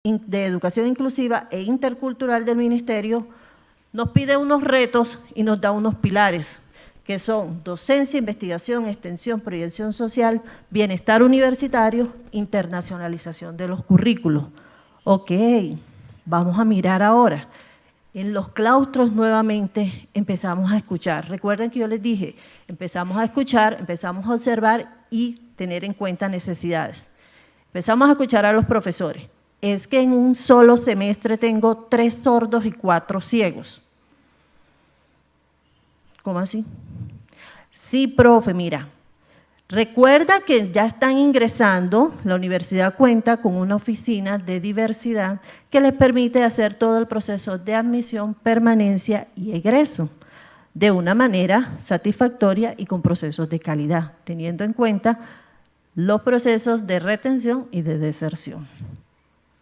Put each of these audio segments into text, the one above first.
de Educación Inclusiva e Intercultural del Ministerio nos pide unos retos y nos da unos pilares, que son docencia, investigación, extensión, proyección social, bienestar universitario, internacionalización de los currículos. Ok, vamos a mirar ahora. En los claustros nuevamente empezamos a escuchar. Recuerden que yo les dije, empezamos a escuchar, empezamos a observar y tener en cuenta necesidades. Empezamos a escuchar a los profesores. Es que en un solo semestre tengo 3 sordos y 4 ciegos. ¿Cómo así? Sí, profe, mira. Recuerda que ya están ingresando, la universidad cuenta con una oficina de diversidad que les permite hacer todo el proceso de admisión, permanencia y egreso de una manera satisfactoria y con procesos de calidad, teniendo en cuenta los procesos de retención y de deserción.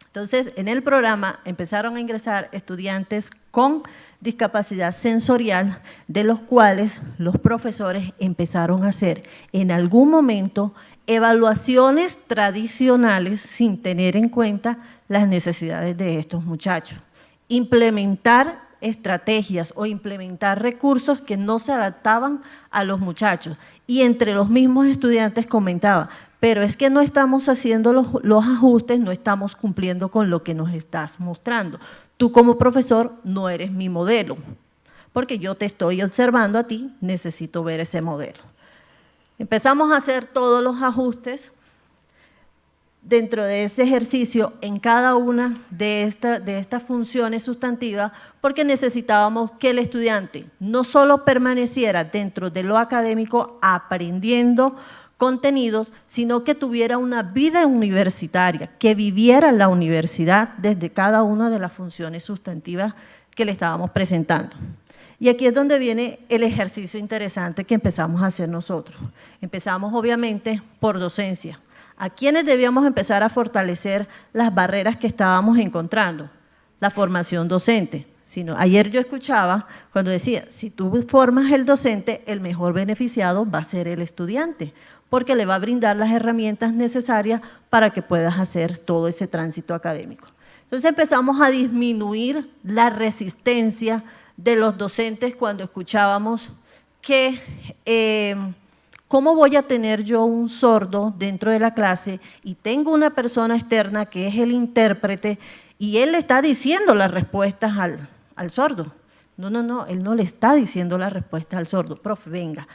Entonces, en el programa empezaron a ingresar estudiantes con discapacidad sensorial, de los cuales los profesores empezaron a hacer en algún momento evaluaciones tradicionales sin tener en cuenta las necesidades de estos muchachos. Implementar estrategias o implementar recursos que no se adaptaban a los muchachos. Y entre los mismos estudiantes comentaba, pero es que no estamos haciendo los ajustes, no estamos cumpliendo con lo que nos estás mostrando. Tú como profesor no eres mi modelo, porque yo te estoy observando a ti, necesito ver ese modelo. Empezamos a hacer todos los ajustes dentro de ese ejercicio en cada una de estas funciones sustantivas, porque necesitábamos que el estudiante no solo permaneciera dentro de lo académico aprendiendo contenidos, sino que tuviera una vida universitaria, que viviera la universidad desde cada una de las funciones sustantivas que le estábamos presentando. Y aquí es donde viene el ejercicio interesante que empezamos a hacer nosotros. Empezamos obviamente por docencia. ¿A quiénes debíamos empezar a fortalecer las barreras que estábamos encontrando? La formación docente. Ayer yo escuchaba cuando decía, si tú formas el docente, el mejor beneficiado va a ser el estudiante, porque le va a brindar las herramientas necesarias para que puedas hacer todo ese tránsito académico. Entonces empezamos a disminuir la resistencia de los docentes cuando escuchábamos que ¿cómo voy a tener yo un sordo dentro de la clase y tengo una persona externa que es el intérprete y él le está diciendo las respuestas al sordo? No, él no le está diciendo las respuestas al sordo. Profe, venga,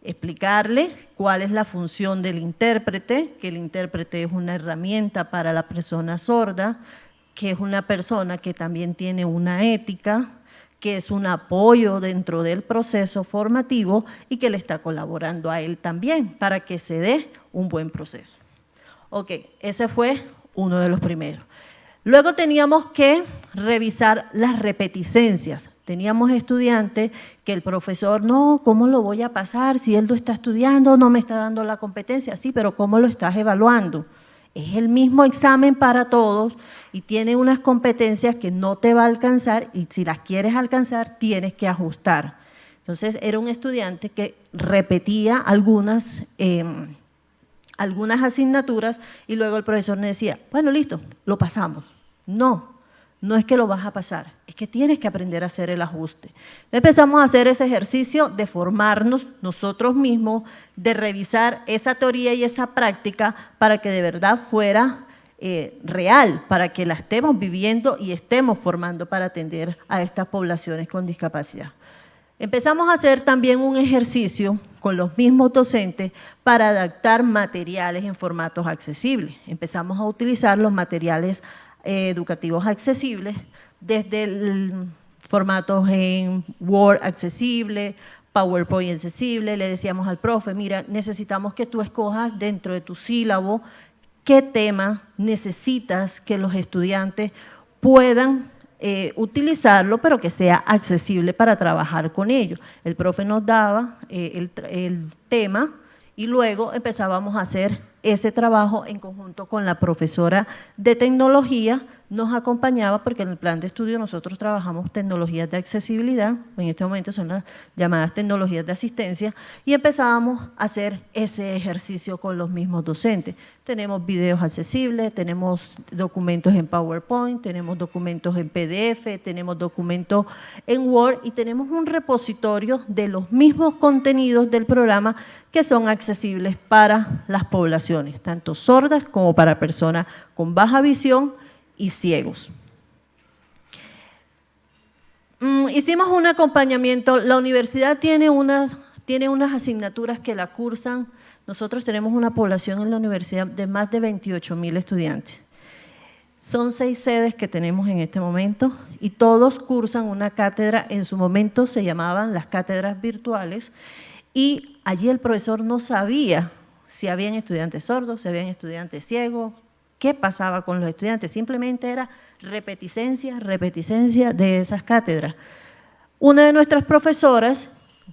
explicarle cuál es la función del intérprete, que el intérprete es una herramienta para la persona sorda, que es una persona que también tiene una ética, que es un apoyo dentro del proceso formativo y que le está colaborando a él también para que se dé un buen proceso. Ok, ese fue uno de los primeros. Luego teníamos que revisar las repeticencias. Teníamos estudiantes que el profesor, no, ¿cómo lo voy a pasar? Si él no está estudiando, no me está dando la competencia. Sí, pero ¿cómo lo estás evaluando? Es el mismo examen para todos y tiene unas competencias que no te va a alcanzar y si las quieres alcanzar tienes que ajustar. Entonces era un estudiante que repetía algunas asignaturas y luego el profesor me decía, bueno, listo, lo pasamos. No es que lo vas a pasar, es que tienes que aprender a hacer el ajuste. Empezamos a hacer ese ejercicio de formarnos nosotros mismos, de revisar esa teoría y esa práctica para que de verdad fuera real, para que la estemos viviendo y estemos formando para atender a estas poblaciones con discapacidad. Empezamos a hacer también un ejercicio con los mismos docentes para adaptar materiales en formatos accesibles. Empezamos a utilizar los materiales educativos accesibles, desde formatos en Word accesible, PowerPoint accesible. Le decíamos al profe, mira, necesitamos que tú escojas dentro de tu sílabo qué tema necesitas que los estudiantes puedan utilizarlo, pero que sea accesible para trabajar con ellos. El profe nos daba el tema y luego empezábamos a hacer ese trabajo en conjunto con la profesora de tecnología nos acompañaba, porque en el plan de estudio nosotros trabajamos tecnologías de accesibilidad, en este momento son las llamadas tecnologías de asistencia, y empezábamos a hacer ese ejercicio con los mismos docentes. Tenemos videos accesibles, tenemos documentos en PowerPoint, tenemos documentos en PDF, tenemos documentos en Word y tenemos un repositorio de los mismos contenidos del programa que son accesibles para las poblaciones, tanto sordas como para personas con baja visión y ciegos. Hicimos un acompañamiento. La universidad tiene unas asignaturas que la cursan. Nosotros tenemos una población en la universidad de más de 28.000 estudiantes. Son 6 sedes que tenemos en este momento y todos cursan una cátedra. En su momento se llamaban las cátedras virtuales y allí el profesor no sabía si habían estudiantes sordos, si habían estudiantes ciegos, qué pasaba con los estudiantes. Simplemente era repeticencia de esas cátedras. Una de nuestras profesoras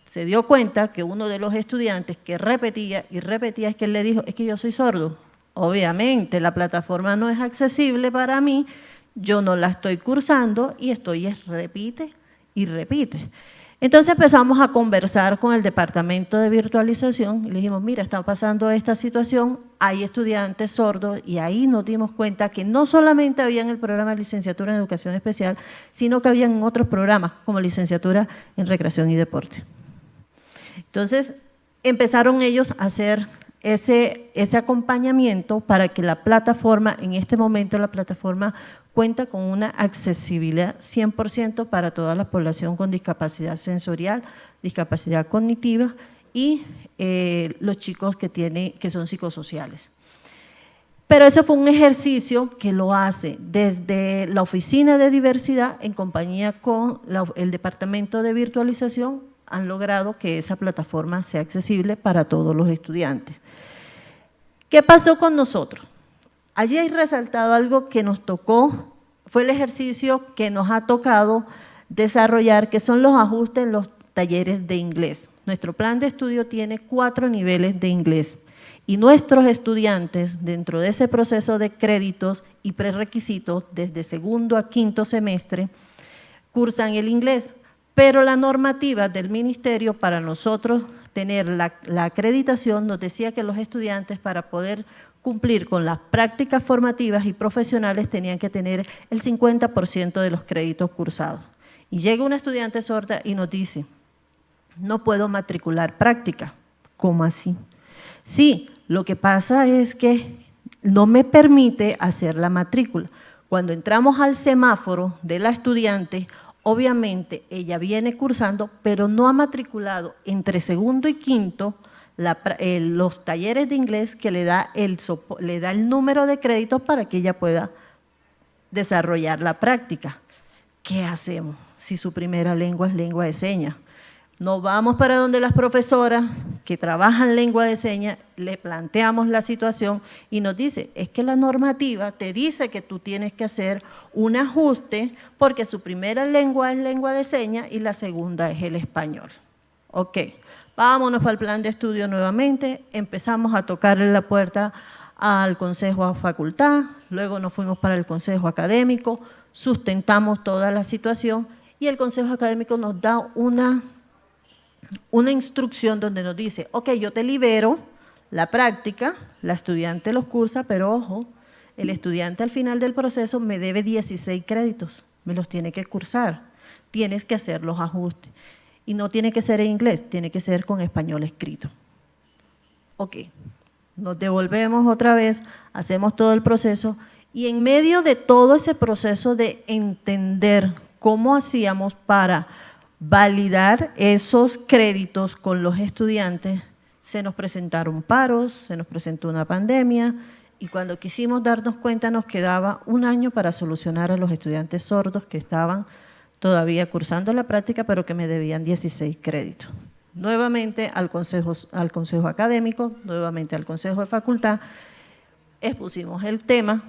se dio cuenta que uno de los estudiantes que repetía y repetía, es que él le dijo, es que yo soy sordo. Obviamente la plataforma no es accesible para mí, yo no la estoy cursando y repite y repite. Entonces empezamos a conversar con el departamento de virtualización y le dijimos, mira, está pasando esta situación, hay estudiantes sordos, y ahí nos dimos cuenta que no solamente había en el programa de licenciatura en educación especial, sino que había en otros programas como licenciatura en recreación y deporte. Entonces empezaron ellos a hacer ese acompañamiento para que la plataforma, en este momento la plataforma cuenta con una accesibilidad 100% para toda la población con discapacidad sensorial, discapacidad cognitiva y los chicos que son psicosociales. Pero ese fue un ejercicio que lo hace desde la Oficina de Diversidad en compañía con el Departamento de Virtualización, han logrado que esa plataforma sea accesible para todos los estudiantes. ¿Qué pasó con nosotros? Allí hay resaltado algo que nos tocó, fue el ejercicio que nos ha tocado desarrollar, que son los ajustes en los talleres de inglés. Nuestro plan de estudio tiene 4 niveles de inglés y nuestros estudiantes, dentro de ese proceso de créditos y prerequisitos, desde segundo a quinto semestre, cursan el inglés, pero la normativa del ministerio para nosotros tener la acreditación nos decía que los estudiantes, para poder cumplir con las prácticas formativas y profesionales, tenían que tener el 50% de los créditos cursados. Y llega una estudiante sorda y nos dice, no puedo matricular práctica. ¿Cómo así? Sí, lo que pasa es que no me permite hacer la matrícula. Cuando entramos al semáforo de la estudiante, obviamente ella viene cursando, pero no ha matriculado entre segundo y quinto los talleres de inglés que le da el número de créditos para que ella pueda desarrollar la práctica. ¿Qué hacemos si su primera lengua es lengua de señas? Nos vamos para donde las profesoras que trabajan lengua de señas, le planteamos la situación y nos dice, es que la normativa te dice que tú tienes que hacer un ajuste porque su primera lengua es lengua de señas y la segunda es el español. Ok, vámonos para el plan de estudio nuevamente, empezamos a tocarle la puerta al consejo de facultad, luego nos fuimos para el consejo académico, sustentamos toda la situación y el consejo académico nos da una instrucción donde nos dice, ok, yo te libero la práctica, la estudiante los cursa, pero ojo, el estudiante al final del proceso me debe 16 créditos, me los tiene que cursar, tienes que hacer los ajustes. Y no tiene que ser en inglés, tiene que ser con español escrito. Ok, nos devolvemos otra vez, hacemos todo el proceso y en medio de todo ese proceso de entender cómo hacíamos para validar esos créditos con los estudiantes, se nos presentaron paros, se nos presentó una pandemia y cuando quisimos darnos cuenta nos quedaba un año para solucionar a los estudiantes sordos que estaban todavía cursando la práctica pero que me debían 16 créditos. Nuevamente al consejo académico, nuevamente al consejo de facultad, expusimos el tema.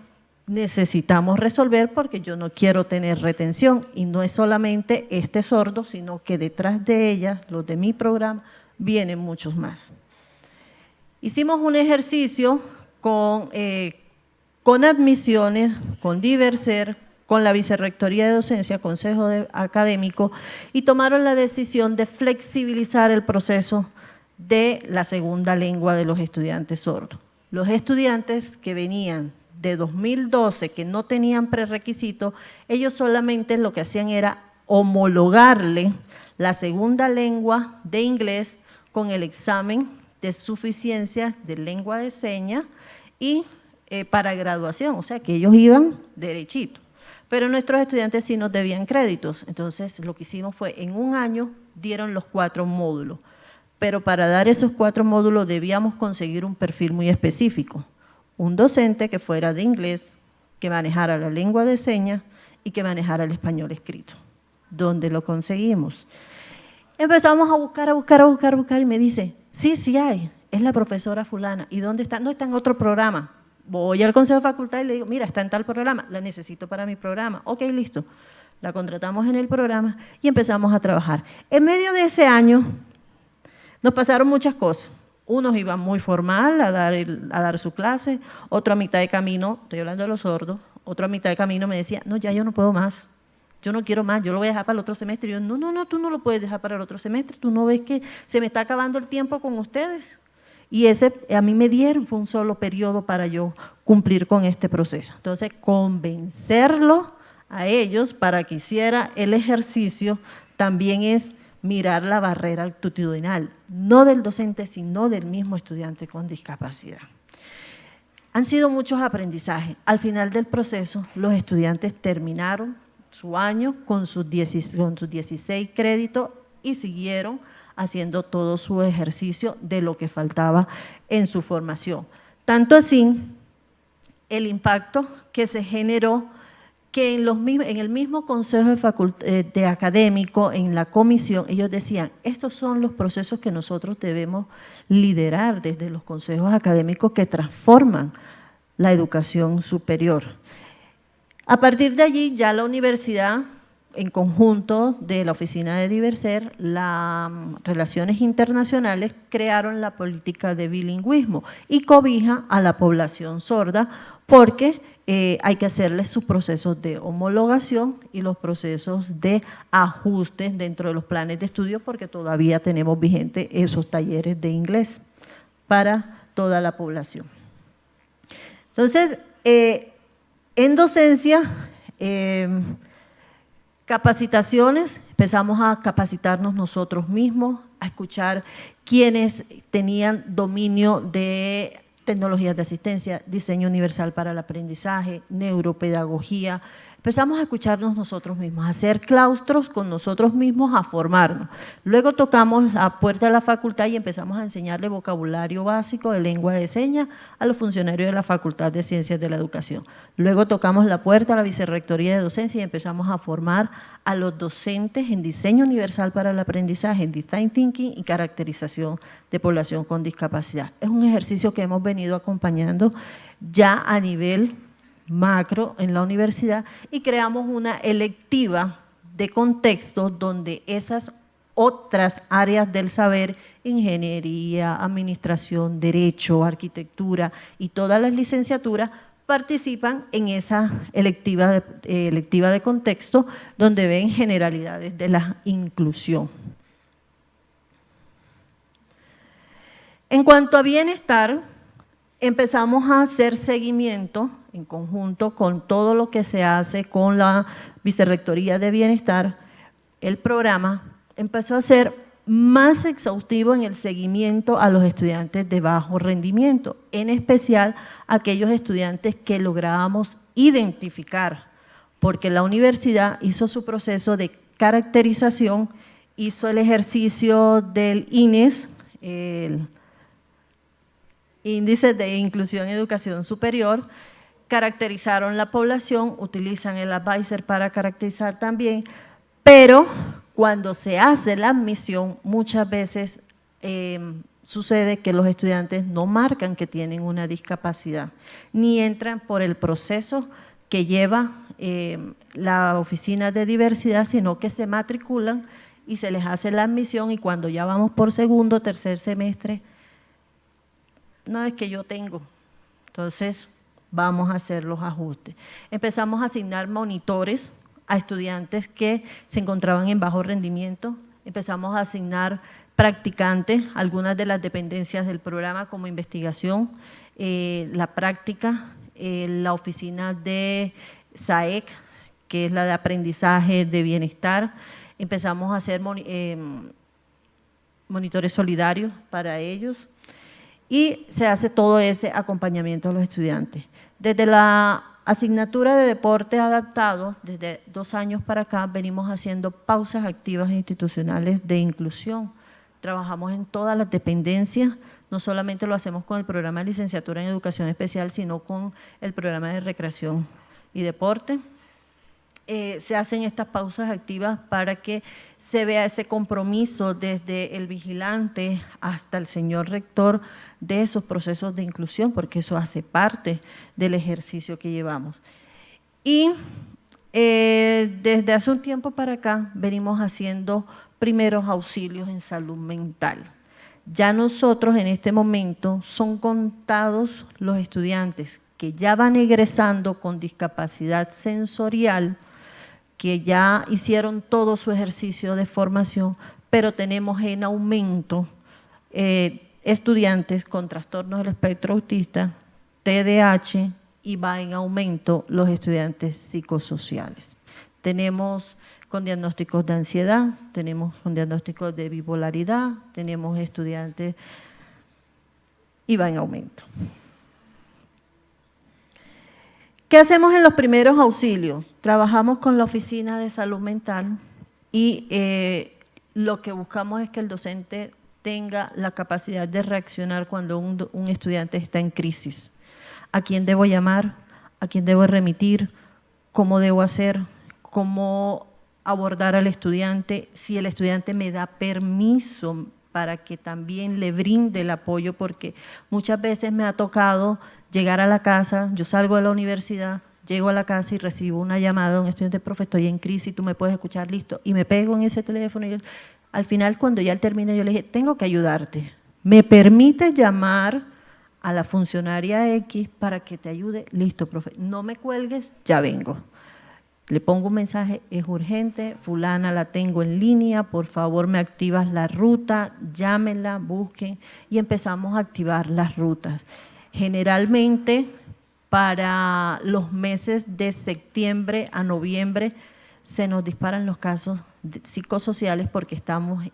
Necesitamos resolver porque yo no quiero tener retención y no es solamente este sordo, sino que detrás de ella, los de mi programa, vienen muchos más. Hicimos un ejercicio con con admisiones, con Diverser, con la Vicerrectoría de Docencia, Consejo Académico, y tomaron la decisión de flexibilizar el proceso de la segunda lengua de los estudiantes sordos. Los estudiantes que venían de 2012, que no tenían prerequisito, ellos solamente lo que hacían era homologarle la segunda lengua de inglés con el examen de suficiencia de lengua de señas y para graduación, o sea que ellos iban derechito. Pero nuestros estudiantes sí nos debían créditos, entonces lo que hicimos fue en un año dieron los 4 módulos, pero para dar esos 4 módulos debíamos conseguir un perfil muy específico, un docente que fuera de inglés, que manejara la lengua de señas y que manejara el español escrito. ¿Dónde lo conseguimos? Empezamos a buscar y me dice, sí hay, es la profesora fulana. ¿Y dónde está? No, está en otro programa. Voy al consejo de facultad y le digo, mira, está en tal programa, la necesito para mi programa. Ok, listo. La contratamos en el programa y empezamos a trabajar. En medio de ese año nos pasaron muchas cosas. Unos iban muy formal a dar su clase, otro a mitad de camino, estoy hablando de los sordos, otro a mitad de camino me decía, no, ya yo no puedo más. Yo no quiero más, yo lo voy a dejar para el otro semestre. Y yo, no, tú no lo puedes dejar para el otro semestre, tú no ves que se me está acabando el tiempo con ustedes. Y ese a mí me dieron, fue un solo periodo para yo cumplir con este proceso. Entonces, convencerlo a ellos para que hiciera el ejercicio también es mirar la barrera actitudinal, no del docente, sino del mismo estudiante con discapacidad. Han sido muchos aprendizajes. Al final del proceso, los estudiantes terminaron su año con sus 16 créditos y siguieron haciendo todo su ejercicio de lo que faltaba en su formación. Tanto así, el impacto que se generó que en el mismo consejo de académico, en la comisión, ellos decían, estos son los procesos que nosotros debemos liderar desde los consejos académicos que transforman la educación superior. A partir de allí, ya la universidad, en conjunto de la Oficina de Diverser, las Relaciones Internacionales, crearon la política de bilingüismo y cobija a la población sorda porque hay que hacerles sus procesos de homologación y los procesos de ajustes dentro de los planes de estudio porque todavía tenemos vigentes esos talleres de inglés para toda la población. Entonces, en docencia, capacitaciones, empezamos a capacitarnos nosotros mismos, a escuchar quienes tenían dominio de tecnologías de asistencia, diseño universal para el aprendizaje, neuropedagogía. Empezamos a escucharnos nosotros mismos, a hacer claustros con nosotros mismos, a formarnos. Luego tocamos la puerta de la facultad y empezamos a enseñarle vocabulario básico de lengua de señas a los funcionarios de la Facultad de Ciencias de la Educación. Luego tocamos la puerta a la Vicerrectoría de Docencia y empezamos a formar a los docentes en diseño universal para el aprendizaje, en design thinking y caracterización de población con discapacidad. Es un ejercicio que hemos venido acompañando ya a nivel macro en la universidad y creamos una electiva de contexto donde esas otras áreas del saber, ingeniería, administración, derecho, arquitectura y todas las licenciaturas participan en esa electiva de contexto donde ven generalidades de la inclusión. En cuanto a bienestar, empezamos a hacer seguimiento en conjunto con todo lo que se hace con la Vicerrectoría de Bienestar. El programa empezó a ser más exhaustivo en el seguimiento a los estudiantes de bajo rendimiento, en especial aquellos estudiantes que lográbamos identificar, porque la universidad hizo su proceso de caracterización, hizo el ejercicio del INES, el Índice de Inclusión en Educación Superior, caracterizaron la población, utilizan el advisor para caracterizar también, pero cuando se hace la admisión, muchas veces sucede que los estudiantes no marcan que tienen una discapacidad, ni entran por el proceso que lleva la Oficina de Diversidad, sino que se matriculan y se les hace la admisión y cuando ya vamos por segundo o tercer semestre, no es que yo tengo. Entonces, vamos a hacer los ajustes. Empezamos a asignar monitores a estudiantes que se encontraban en bajo rendimiento, empezamos a asignar practicantes, algunas de las dependencias del programa como investigación, la práctica, la oficina de SAEC, que es la de aprendizaje de bienestar. Empezamos a hacer monitores solidarios para ellos y se hace todo ese acompañamiento a los estudiantes. Desde la asignatura de deporte adaptado, desde 2 años para acá, venimos haciendo pausas activas institucionales de inclusión. Trabajamos en todas las dependencias, no solamente lo hacemos con el programa de licenciatura en educación especial, sino con el programa de recreación y deporte. Se hacen estas pausas activas para que se vea ese compromiso desde el vigilante hasta el señor rector de esos procesos de inclusión, porque eso hace parte del ejercicio que llevamos. Y desde hace un tiempo para acá venimos haciendo primeros auxilios en salud mental. Ya nosotros en este momento son contados los estudiantes que ya van egresando con discapacidad sensorial, que ya hicieron todo su ejercicio de formación, pero tenemos en aumento estudiantes con trastornos del espectro autista, TDAH, y va en aumento los estudiantes psicosociales. Tenemos con diagnósticos de ansiedad, tenemos con diagnósticos de bipolaridad, tenemos estudiantes y va en aumento. ¿Qué hacemos en los primeros auxilios? Trabajamos con la oficina de salud mental y lo que buscamos es que el docente tenga la capacidad de reaccionar cuando un estudiante está en crisis. ¿A quién debo llamar? ¿A quién debo remitir? ¿Cómo debo hacer? ¿Cómo abordar al estudiante? Si el estudiante me da permiso para que también le brinde el apoyo, porque muchas veces me ha tocado llegar a la casa, yo salgo de la universidad, llego a la casa y recibo una llamada de un estudiante: profe, estoy en crisis, tú me puedes escuchar, listo, y me pego en ese teléfono. Y al final, cuando ya él termina, yo le dije: tengo que ayudarte, ¿me permites llamar a la funcionaria X para que te ayude? Listo, profe, no me cuelgues, ya vengo. Le pongo un mensaje: es urgente, fulana la tengo en línea, por favor me activas la ruta, llámenla, busquen, y empezamos a activar las rutas. Generalmente para los meses de septiembre a noviembre se nos disparan los casos psicosociales porque estamos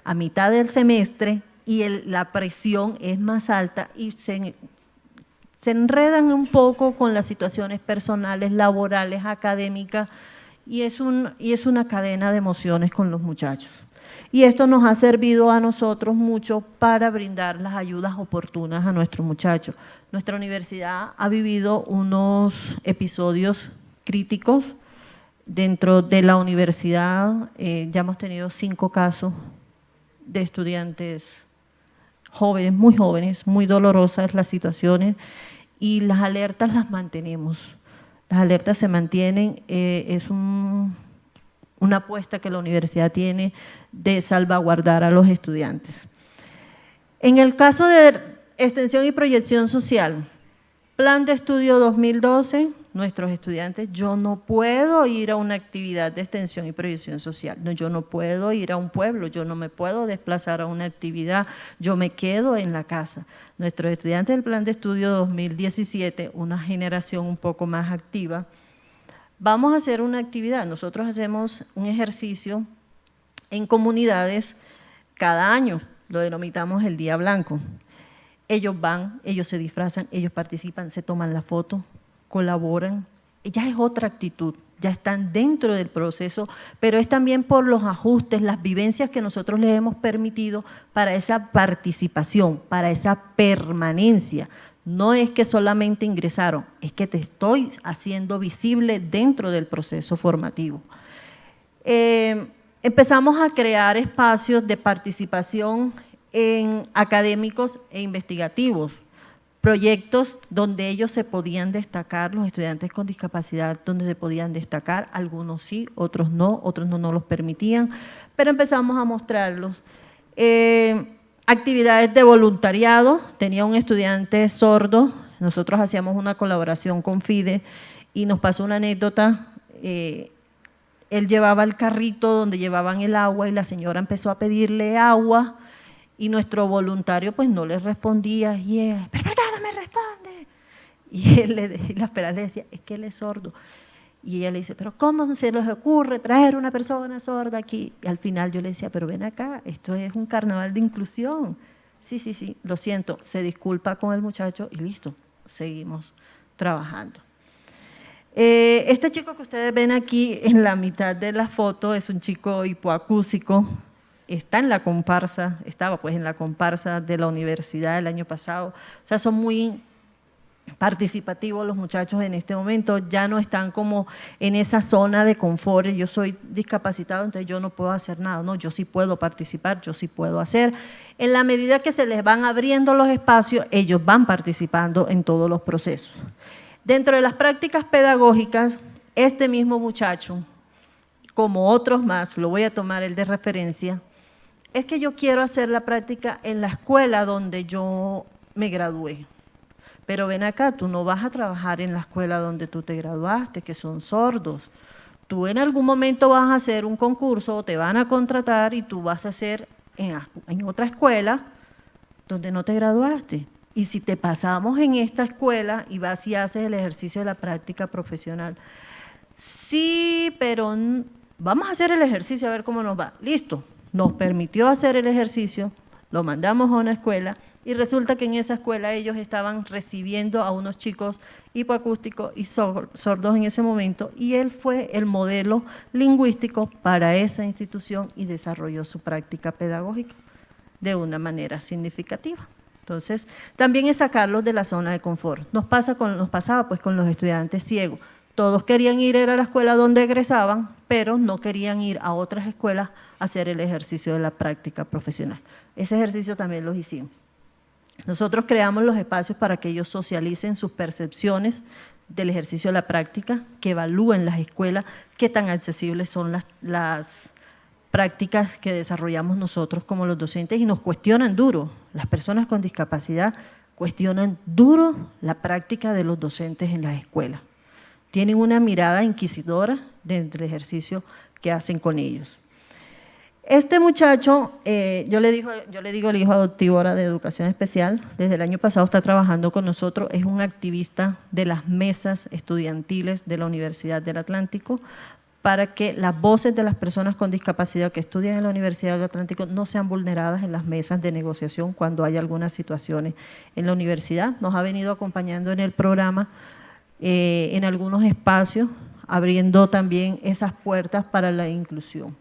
a mitad del semestre y la presión es más alta y se enredan un poco con las situaciones personales, laborales, académicas, y es una cadena de emociones con los muchachos. Y esto nos ha servido a nosotros mucho para brindar las ayudas oportunas a nuestros muchachos. Nuestra universidad ha vivido unos episodios críticos dentro de la universidad. Ya hemos tenido 5 casos de estudiantes jóvenes, muy dolorosas las situaciones, y las alertas las mantenemos. Las alertas se mantienen, es una apuesta que la universidad tiene de salvaguardar a los estudiantes. En el caso de extensión y proyección social, plan de estudio 2012, nuestros estudiantes, yo no puedo ir a una actividad de extensión y proyección social, no, yo no puedo ir a un pueblo, yo no me puedo desplazar a una actividad, yo me quedo en la casa. Nuestros estudiantes del plan de estudio 2017, una generación un poco más activa, vamos a hacer una actividad. Nosotros hacemos un ejercicio en comunidades cada año, lo denominamos el Día Blanco. Ellos van, ellos se disfrazan, ellos participan, se toman la foto, colaboran. Ya es otra actitud, ya están dentro del proceso, pero es también por los ajustes, las vivencias que nosotros les hemos permitido para esa participación, para esa permanencia. No es que solamente ingresaron, es que te estoy haciendo visible dentro del proceso formativo. Empezamos a crear espacios de participación en académicos e investigativos, proyectos donde ellos se podían destacar, los estudiantes con discapacidad, donde se podían destacar, algunos sí, otros no nos los permitían, pero empezamos a mostrarlos. Actividades de voluntariado, tenía un estudiante sordo nosotros hacíamos una colaboración con FIDE y nos pasó una anécdota. Él llevaba el carrito donde llevaban el agua y la señora empezó a pedirle agua y nuestro voluntario pues no le respondía y él, ¿pero por qué no me responde? Y la espera le decía, es que él es sordo. Y ella le dice, pero ¿cómo se les ocurre traer una persona sorda aquí? Y al final yo le decía, pero ven acá, esto es un carnaval de inclusión. Sí, lo siento, se disculpa con el muchacho y listo, seguimos trabajando. Este chico que ustedes ven aquí en la mitad de la foto es un chico hipoacúsico, está en la comparsa, estaba pues en la comparsa de la universidad el año pasado, o sea, son muy participativos los muchachos en este momento, ya no están como en esa zona de confort, yo soy discapacitado, entonces yo no puedo hacer nada, no, yo sí puedo participar, yo sí puedo hacer. En la medida que se les van abriendo los espacios, ellos van participando en todos los procesos. Dentro de las prácticas pedagógicas, este mismo muchacho, como otros más, lo voy a tomar el de referencia, es que yo quiero hacer la práctica en la escuela donde yo me gradué. Pero ven acá, tú no vas a trabajar en la escuela donde tú te graduaste, que son sordos. Tú en algún momento vas a hacer un concurso o te van a contratar y tú vas a hacer en otra escuela donde no te graduaste. Y si te pasamos en esta escuela y vas y haces el ejercicio de la práctica profesional, sí, pero vamos a hacer el ejercicio a ver cómo nos va. Listo, nos permitió hacer el ejercicio, lo mandamos a una escuela y resulta que en esa escuela ellos estaban recibiendo a unos chicos hipoacústicos y sordos en ese momento y él fue el modelo lingüístico para esa institución y desarrolló su práctica pedagógica de una manera significativa. Entonces, también es sacarlos de la zona de confort. Nos pasaba pues con los estudiantes ciegos. Todos querían ir a la escuela donde egresaban, pero no querían ir a otras escuelas a hacer el ejercicio de la práctica profesional. Ese ejercicio también los hicimos. Nosotros creamos los espacios para que ellos socialicen sus percepciones del ejercicio de la práctica, que evalúen las escuelas, qué tan accesibles son las prácticas que desarrollamos nosotros como los docentes y nos cuestionan duro. Las personas con discapacidad cuestionan duro la práctica de los docentes en las escuelas. Tienen una mirada inquisidora del ejercicio que hacen con ellos. Este muchacho, yo le digo el hijo adoptivo ahora de educación especial, desde el año pasado está trabajando con nosotros, es un activista de las mesas estudiantiles de la Universidad del Atlántico, para que las voces de las personas con discapacidad que estudian en la Universidad del Atlántico no sean vulneradas en las mesas de negociación cuando hay algunas situaciones en la universidad. Nos ha venido acompañando en el programa en algunos espacios, abriendo también esas puertas para la inclusión.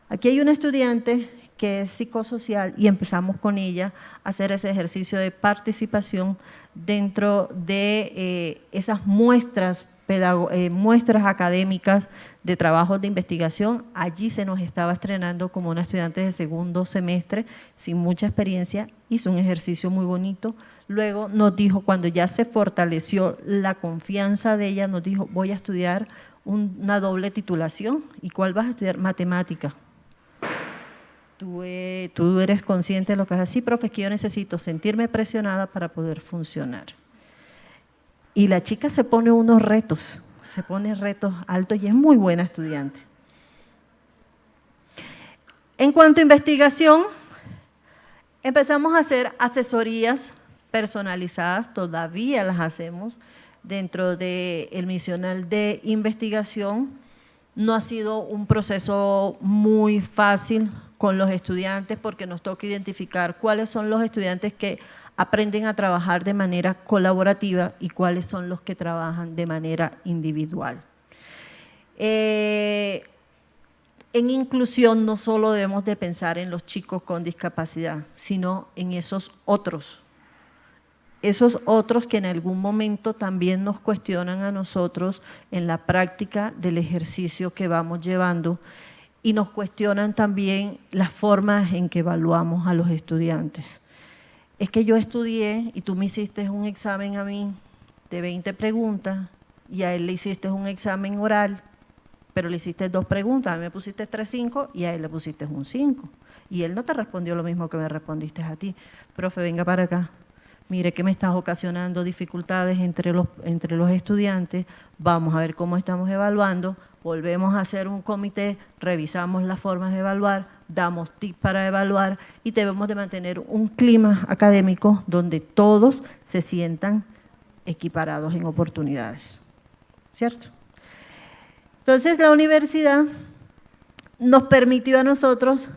Aquí hay una estudiante que es psicosocial y empezamos con ella a hacer ese ejercicio de participación dentro de esas muestras académicas de trabajos de investigación. Allí se nos estaba estrenando como una estudiante de segundo semestre, sin mucha experiencia, hizo un ejercicio muy bonito. Luego nos dijo, cuando ya se fortaleció la confianza de ella, nos dijo, voy a estudiar una doble titulación. ¿Y cuál vas a estudiar? Matemática. Tú eres consciente de lo que es así, profe, es que yo necesito sentirme presionada para poder funcionar. Y la chica se pone unos retos, se pone retos altos y es muy buena estudiante. En cuanto a investigación, empezamos a hacer asesorías personalizadas, todavía las hacemos dentro del misional de investigación. No ha sido un proceso muy fácil con los estudiantes porque nos toca identificar cuáles son los estudiantes que aprenden a trabajar de manera colaborativa y cuáles son los que trabajan de manera individual. En inclusión no solo debemos de pensar en los chicos con discapacidad, sino en esos otros que en algún momento también nos cuestionan a nosotros en la práctica del ejercicio que vamos llevando y nos cuestionan también las formas en que evaluamos a los estudiantes. Es que yo estudié y tú me hiciste un examen a mí de 20 preguntas y a él le hiciste un examen oral, pero le hiciste 2 preguntas, a mí me pusiste 3, 5 y a él le pusiste un 5. Y él no te respondió lo mismo que me respondiste a ti. Profe, venga para acá. mire que me estás ocasionando dificultades entre los estudiantes, vamos a ver cómo estamos evaluando, volvemos a hacer un comité, revisamos las formas de evaluar, damos tips para evaluar y debemos de mantener un clima académico donde todos se sientan equiparados en oportunidades, ¿cierto? Entonces la universidad nos permitió a nosotros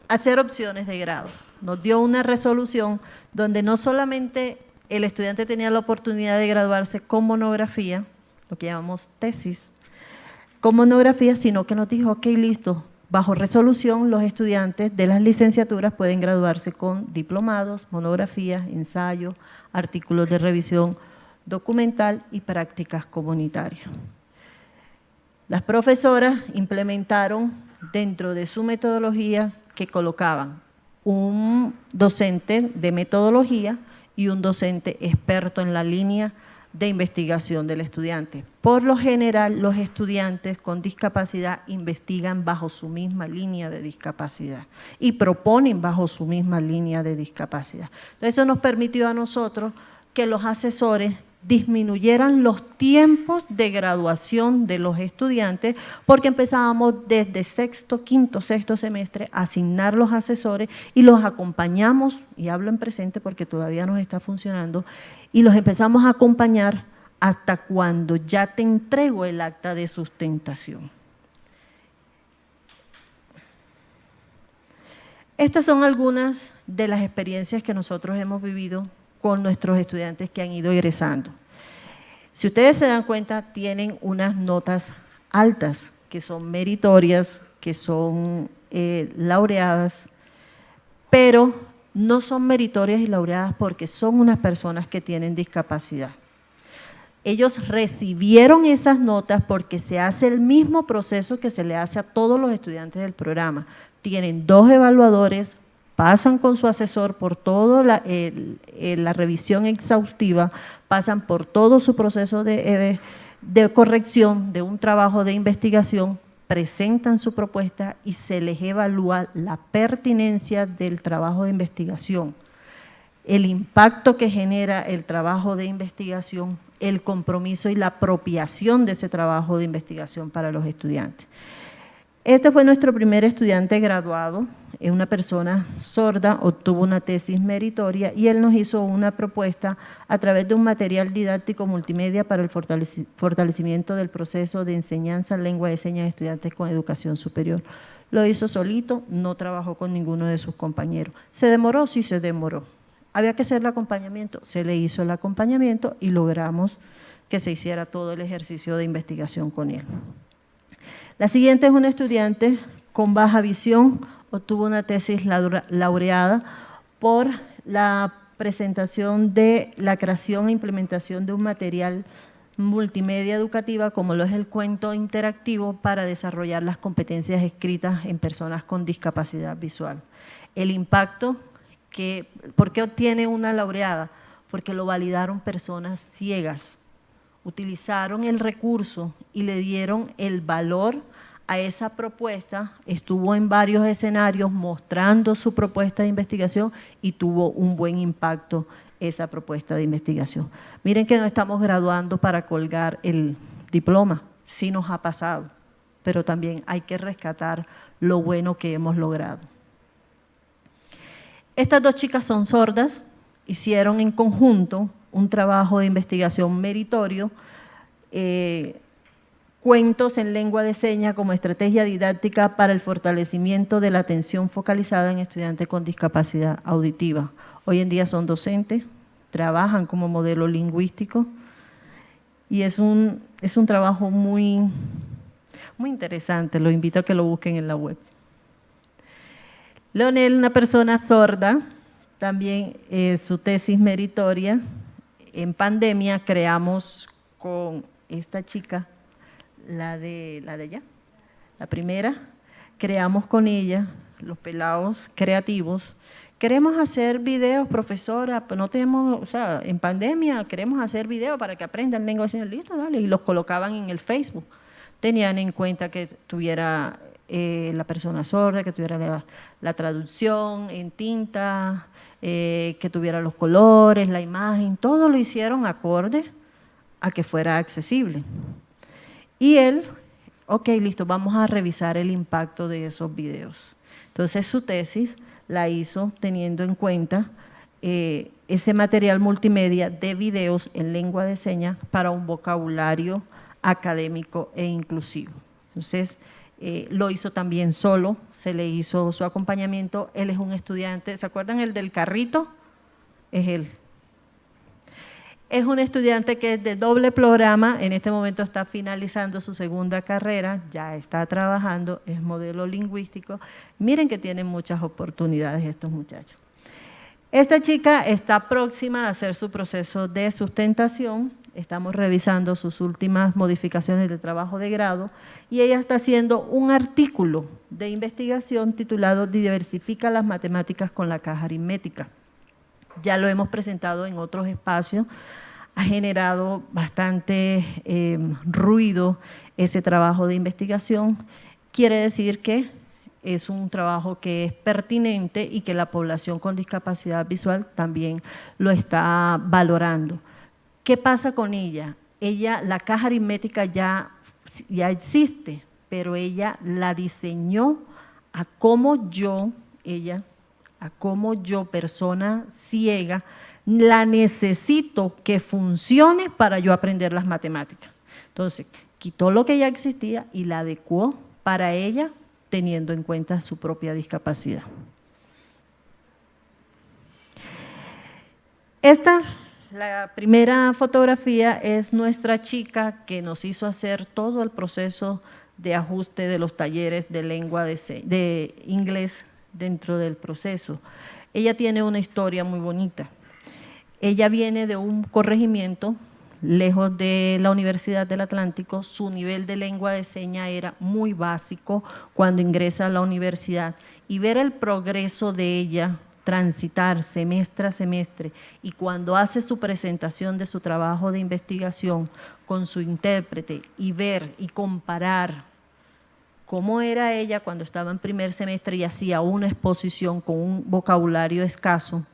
hacer opciones de grado. Nos dio una resolución donde no solamente el estudiante tenía la oportunidad de graduarse con monografía, lo que llamamos tesis, con monografía, sino que nos dijo, ok, listo, bajo resolución los estudiantes de las licenciaturas pueden graduarse con diplomados, monografías, ensayos, artículos de revisión documental y prácticas comunitarias. Las profesoras implementaron dentro de su metodología que colocaban un docente de metodología y un docente experto en la línea de investigación del estudiante. Por lo general, los estudiantes con discapacidad investigan bajo su misma línea de discapacidad y proponen bajo su misma línea de discapacidad. Eso nos permitió a nosotros que los asesores disminuyeran los tiempos de graduación de los estudiantes, porque empezábamos desde sexto, quinto, sexto semestre a asignar los asesores y los acompañamos, y hablo en presente porque todavía nos está funcionando, y los empezamos a acompañar hasta cuando ya te entrego el acta de sustentación. Estas son algunas de las experiencias que nosotros hemos vivido con nuestros estudiantes que han ido egresando. Si ustedes se dan cuenta, tienen unas notas altas, que son meritorias, que son laureadas, pero no son meritorias y laureadas porque son unas personas que tienen discapacidad. Ellos recibieron esas notas porque se hace el mismo proceso que se le hace a todos los estudiantes del programa. Tienen 2 evaluadores, pasan con su asesor por toda la revisión exhaustiva, pasan por todo su proceso de corrección de un trabajo de investigación, presentan su propuesta y se les evalúa la pertinencia del trabajo de investigación, el impacto que genera el trabajo de investigación, el compromiso y la apropiación de ese trabajo de investigación para los estudiantes. Este fue nuestro primer estudiante graduado, es una persona sorda, obtuvo una tesis meritoria y él nos hizo una propuesta a través de un material didáctico multimedia para el fortalecimiento del proceso de enseñanza en lengua de señas de estudiantes con educación superior. Lo hizo solito, no trabajó con ninguno de sus compañeros. ¿Se demoró? Sí, se demoró. ¿Había que hacer el acompañamiento? Se le hizo el acompañamiento y logramos que se hiciera todo el ejercicio de investigación con él. La siguiente es una estudiante con baja visión, obtuvo una tesis laureada por la presentación de la creación e implementación de un material multimedia educativa como lo es el cuento interactivo para desarrollar las competencias escritas en personas con discapacidad visual. El impacto ¿por qué obtiene una laureada? Porque lo validaron personas ciegas, utilizaron el recurso y le dieron el valor a esa propuesta, estuvo en varios escenarios mostrando su propuesta de investigación y tuvo un buen impacto esa propuesta de investigación. Miren que no estamos graduando para colgar el diploma, sí nos ha pasado, pero también hay que rescatar lo bueno que hemos logrado. Estas 2 chicas son sordas, hicieron en conjunto un trabajo de investigación meritorio, cuentos en lengua de señas como estrategia didáctica para el fortalecimiento de la atención focalizada en estudiantes con discapacidad auditiva. Hoy en día son docentes, trabajan como modelo lingüístico y es un trabajo muy interesante, los invito a que lo busquen en la web. Leonel, una persona sorda, también su tesis meritoria. En pandemia creamos con esta chica, la de ella, la primera, creamos con ella, los pelados creativos. Queremos hacer videos, profesora, pues no tenemos, o sea, en pandemia queremos hacer videos para que aprendan lengua de señas, listo, dale, y los colocaban en el Facebook. Tenían en cuenta que tuviera la persona sorda, que tuviera la traducción en tinta, que tuviera los colores, la imagen, todo lo hicieron acorde a que fuera accesible. Y él, ok, listo, vamos a revisar el impacto de esos videos. Entonces su tesis la hizo teniendo en cuenta ese material multimedia de videos en lengua de señas para un vocabulario académico e inclusivo. Entonces, lo hizo también solo, se le hizo su acompañamiento. Él es un estudiante, ¿se acuerdan el del carrito? Es él. Es un estudiante que es de doble programa, en este momento está finalizando su segunda carrera, ya está trabajando, es modelo lingüístico. Miren que tienen muchas oportunidades estos muchachos. Esta chica está próxima a hacer su proceso de sustentación, estamos revisando sus últimas modificaciones de trabajo de grado y ella está haciendo un artículo de investigación titulado Diversifica las matemáticas con la caja aritmética. Ya lo hemos presentado en otros espacios, ha generado bastante ruido ese trabajo de investigación. Quiere decir que es un trabajo que es pertinente y que la población con discapacidad visual también lo está valorando. ¿Qué pasa con ella? La caja aritmética ya existe, pero ella la diseñó a cómo yo, persona ciega, la necesito que funcione para yo aprender las matemáticas. Entonces, quitó lo que ya existía y la adecuó para ella, teniendo en cuenta su propia discapacidad. La primera fotografía es nuestra chica que nos hizo hacer todo el proceso de ajuste de los talleres de lengua de inglés dentro del proceso. Ella tiene una historia muy bonita. Ella viene de un corregimiento lejos de la Universidad del Atlántico, su nivel de lengua de señas era muy básico cuando ingresa a la universidad y ver el progreso de ella transitar semestre a semestre y cuando hace su presentación de su trabajo de investigación con su intérprete y ver y comparar cómo era ella cuando estaba en primer semestre y hacía una exposición con un vocabulario escaso,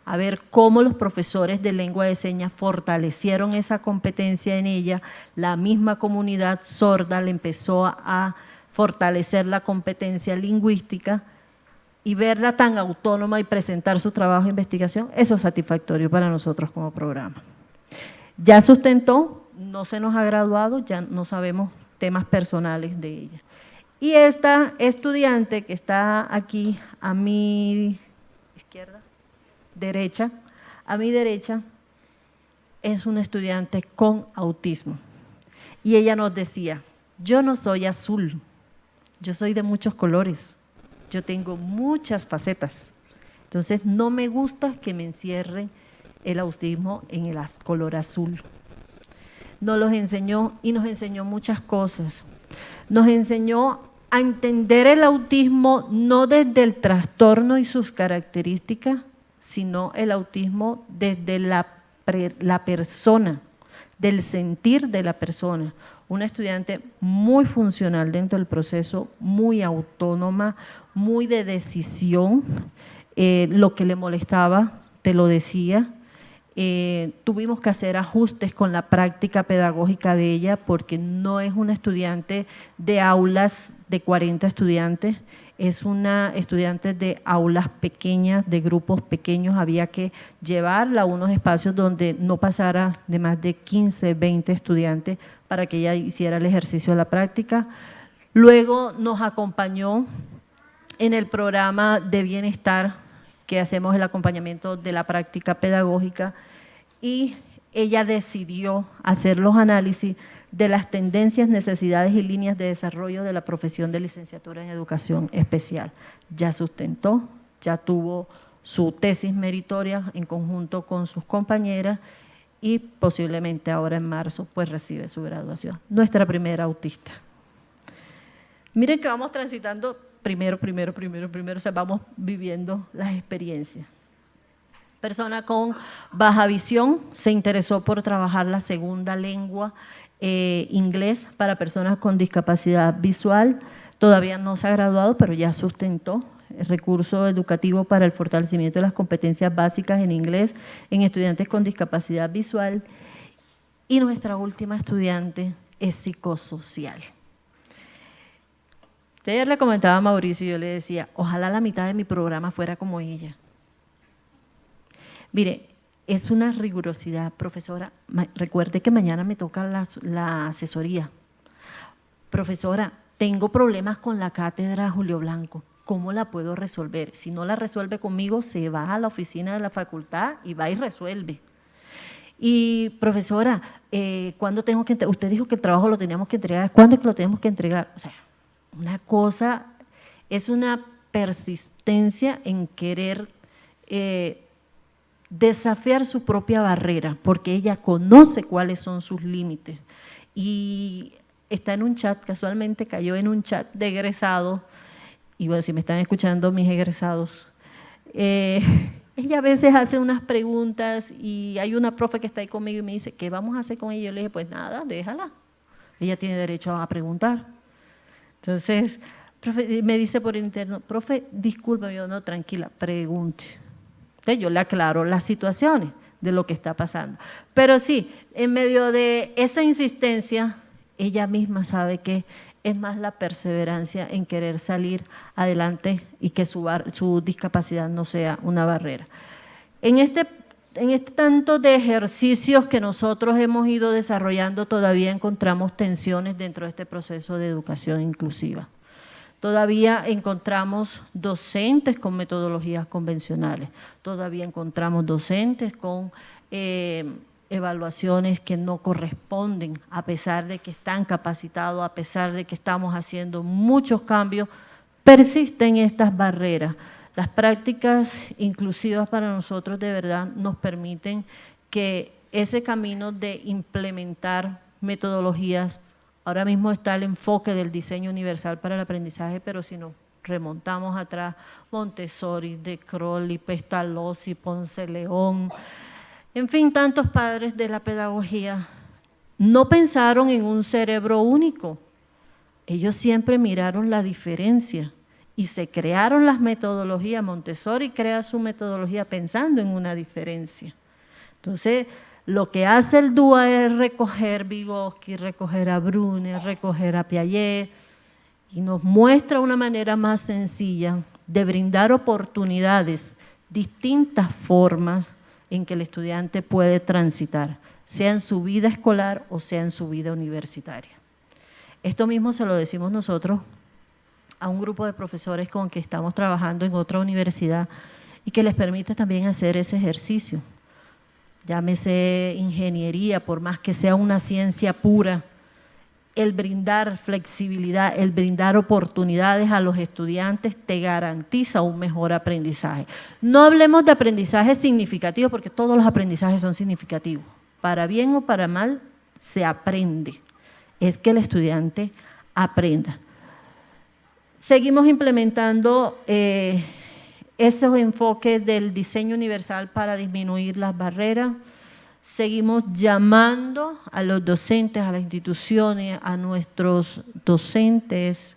a ver cómo los profesores de lengua de señas fortalecieron esa competencia en ella, la misma comunidad sorda le empezó a fortalecer la competencia lingüística y verla tan autónoma y presentar su trabajo de investigación, eso es satisfactorio para nosotros como programa. Ya sustentó, no se nos ha graduado, ya no sabemos temas personales de ella. Y esta estudiante que está aquí a mi izquierda, a mi derecha, es una estudiante con autismo. Y ella nos decía, yo no soy azul, yo soy de muchos colores, yo tengo muchas facetas. Entonces no me gusta que me encierre el autismo en el color azul. Nos los enseñó y nos enseñó muchas cosas. Nos enseñó a entender el autismo no desde el trastorno y sus características, sino el autismo desde la persona, del sentir de la persona. Una estudiante muy funcional dentro del proceso, muy autónoma, muy de decisión, lo que le molestaba te lo decía. Tuvimos que hacer ajustes con la práctica pedagógica de ella porque no es una estudiante de aulas de 40 estudiantes, es una estudiante de aulas pequeñas, de grupos pequeños, había que llevarla a unos espacios donde no pasara de más de 15, 20 estudiantes para que ella hiciera el ejercicio de la práctica. Luego nos acompañó en el programa de bienestar que hacemos el acompañamiento de la práctica pedagógica y ella decidió hacer los análisis de las tendencias, necesidades y líneas de desarrollo de la profesión de licenciatura en educación especial. Ya sustentó, ya tuvo su tesis meritoria en conjunto con sus compañeras y posiblemente ahora en marzo pues recibe su graduación. Nuestra primera autista. Miren que vamos transitando primero, o sea, vamos viviendo las experiencias. Persona con baja visión se interesó por trabajar la segunda lengua inglés para personas con discapacidad visual. Todavía no se ha graduado, pero ya sustentó el recurso educativo para el fortalecimiento de las competencias básicas en inglés en estudiantes con discapacidad visual. Y nuestra última estudiante es psicosocial. Ayer le comentaba a Mauricio y yo le decía, ojalá la mitad de mi programa fuera como ella. Mire, es una rigurosidad, profesora. Recuerde que mañana me toca la asesoría. Profesora, tengo problemas con la cátedra Julio Blanco. ¿Cómo la puedo resolver? Si no la resuelve conmigo, se va a la oficina de la facultad y va y resuelve. Y profesora, ¿cuándo tengo que entregar? Usted dijo que el trabajo lo teníamos que entregar. ¿Cuándo es que lo tenemos que entregar? O sea, una cosa, es una persistencia en querer desafiar su propia barrera, porque ella conoce cuáles son sus límites. Y está en un chat, casualmente cayó en un chat de egresados, y bueno, si me están escuchando mis egresados, ella a veces hace unas preguntas y hay una profe que está ahí conmigo y me dice, ¿qué vamos a hacer con ella? Yo le dije, pues nada, déjala, ella tiene derecho a preguntar. Entonces, profe, me dice por interno, profe, discúlpame, yo no, tranquila, pregunte. Entonces, yo le aclaro las situaciones de lo que está pasando. Pero sí, en medio de esa insistencia, ella misma sabe que es más la perseverancia en querer salir adelante y que su discapacidad no sea una barrera. En este tanto de ejercicios que nosotros hemos ido desarrollando, todavía encontramos tensiones dentro de este proceso de educación inclusiva. Todavía encontramos docentes con metodologías convencionales, todavía encontramos docentes con evaluaciones que no corresponden, a pesar de que están capacitados, a pesar de que estamos haciendo muchos cambios, persisten estas barreras. Las prácticas inclusivas para nosotros de verdad nos permiten que ese camino de implementar metodologías, ahora mismo está el enfoque del diseño universal para el aprendizaje, pero si nos remontamos atrás, Montessori, De Crowley, Pestalozzi, Ponce León, en fin, tantos padres de la pedagogía no pensaron en un cerebro único. Ellos siempre miraron la diferencia y se crearon las metodologías. Montessori crea su metodología pensando en una diferencia. Entonces, lo que hace el DUA es recoger Vygotsky, recoger a Brunner, recoger a Piaget y nos muestra una manera más sencilla de brindar oportunidades, distintas formas en que el estudiante puede transitar, sea en su vida escolar o sea en su vida universitaria. Esto mismo se lo decimos nosotros a un grupo de profesores con que estamos trabajando en otra universidad y que les permite también hacer ese ejercicio. Llámese ingeniería, por más que sea una ciencia pura, el brindar flexibilidad, el brindar oportunidades a los estudiantes te garantiza un mejor aprendizaje. No hablemos de aprendizaje significativo porque todos los aprendizajes son significativos. Para bien o para mal se aprende. Es que el estudiante aprenda. Seguimos implementando esos enfoques del diseño universal para disminuir las barreras. Seguimos llamando a los docentes, a las instituciones, a nuestros docentes,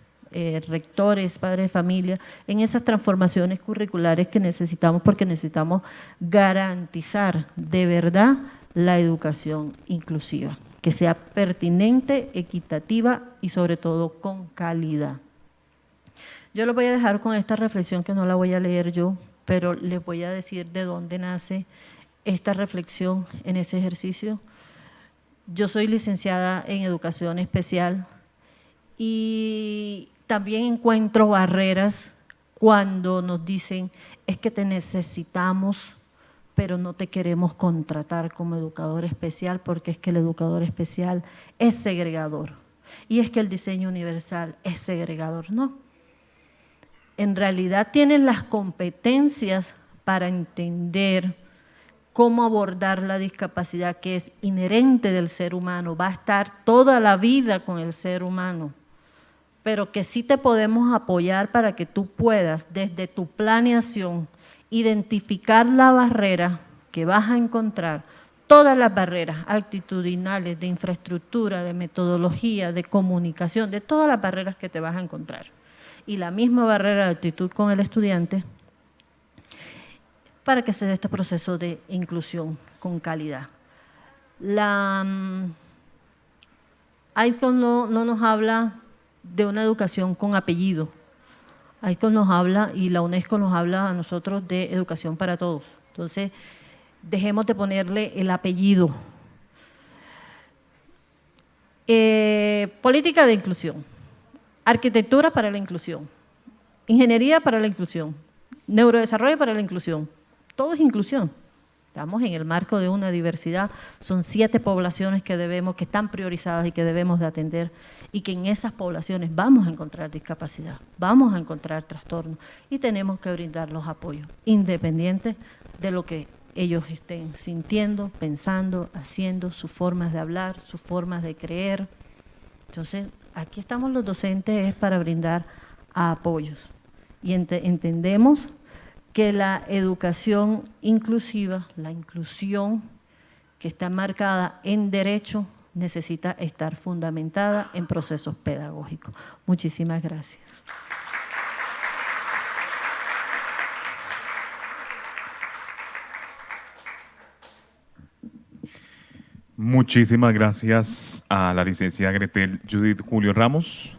rectores, padres de familia, en esas transformaciones curriculares que necesitamos, porque necesitamos garantizar de verdad la educación inclusiva, que sea pertinente, equitativa y sobre todo con calidad. Yo lo voy a dejar con esta reflexión que no la voy a leer yo, pero les voy a decir de dónde nace esta reflexión en ese ejercicio. Yo soy licenciada en educación especial y también encuentro barreras cuando nos dicen es que te necesitamos, pero no te queremos contratar como educador especial porque es que el educador especial es segregador y es que el diseño universal es segregador. No. En realidad tienen las competencias para entender cómo abordar la discapacidad que es inherente del ser humano, va a estar toda la vida con el ser humano, pero que sí te podemos apoyar para que tú puedas, desde tu planeación, identificar la barrera que vas a encontrar, todas las barreras actitudinales, de infraestructura, de metodología, de comunicación, de todas las barreras que te vas a encontrar. Y la misma barrera de actitud con el estudiante para que se dé este proceso de inclusión con calidad. ISCON no nos habla de una educación con apellido. ISCON nos habla y la UNESCO nos habla a nosotros de educación para todos. Entonces, dejemos de ponerle el apellido. Política de inclusión, arquitectura para la inclusión, ingeniería para la inclusión, neurodesarrollo para la inclusión. Todo es inclusión. Estamos en el marco de una diversidad, son 7 poblaciones que están priorizadas y que debemos de atender, y que en esas poblaciones vamos a encontrar discapacidad, vamos a encontrar trastornos, y tenemos que brindar los apoyos, independiente de lo que ellos estén sintiendo, pensando, haciendo, sus formas de hablar, sus formas de creer. Entonces, aquí estamos los docentes es para brindar apoyos, y entendemos que la educación inclusiva, la inclusión que está marcada en derecho, necesita estar fundamentada en procesos pedagógicos. Muchísimas gracias. Muchísimas gracias a la licenciada Gretel Judith Julio Ramos.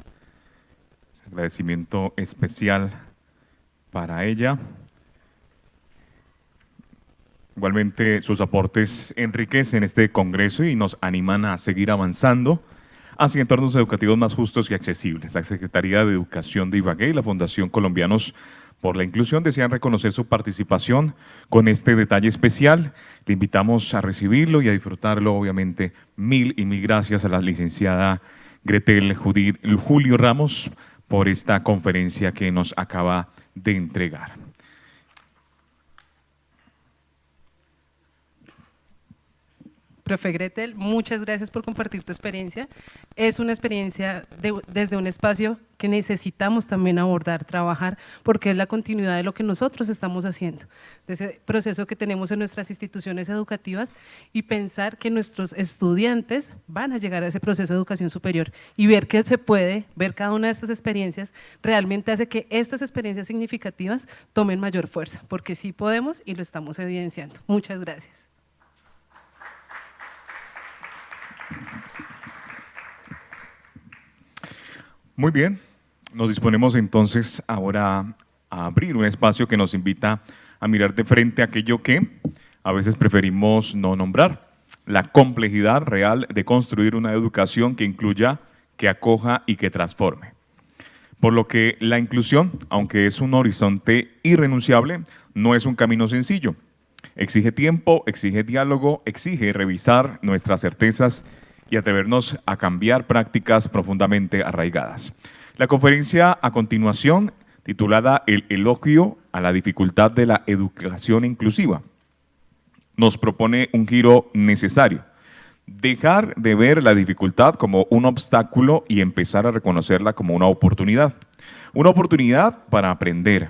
Agradecimiento especial para ella. Igualmente, sus aportes enriquecen este congreso y nos animan a seguir avanzando hacia entornos educativos más justos y accesibles. La Secretaría de Educación de Ibagué y la Fundación Colombianos por la Inclusión desean reconocer su participación con este detalle especial. Le invitamos a recibirlo y a disfrutarlo, obviamente. Mil gracias a la licenciada Gretel Judith Julio Ramos por esta conferencia que nos acaba de entregar. Profe Gretel, muchas gracias por compartir tu experiencia. Es una experiencia desde un espacio que necesitamos también abordar, trabajar, porque es la continuidad de lo que nosotros estamos haciendo, de ese proceso que tenemos en nuestras instituciones educativas, y pensar que nuestros estudiantes van a llegar a ese proceso de educación superior, y ver que se puede, ver cada una de estas experiencias, realmente hace que estas experiencias significativas tomen mayor fuerza, porque sí podemos y lo estamos evidenciando. Muchas gracias. Muy bien, nos disponemos entonces ahora a abrir un espacio que nos invita a mirar de frente aquello que a veces preferimos no nombrar, la complejidad real de construir una educación que incluya, que acoja y que transforme. Por lo que la inclusión, aunque es un horizonte irrenunciable, no es un camino sencillo. Exige tiempo, exige diálogo, exige revisar nuestras certezas y atrevernos a cambiar prácticas profundamente arraigadas. La conferencia a continuación, titulada El elogio a la dificultad de la educación inclusiva, nos propone un giro necesario. Dejar de ver la dificultad como un obstáculo y empezar a reconocerla como una oportunidad. Una oportunidad para aprender,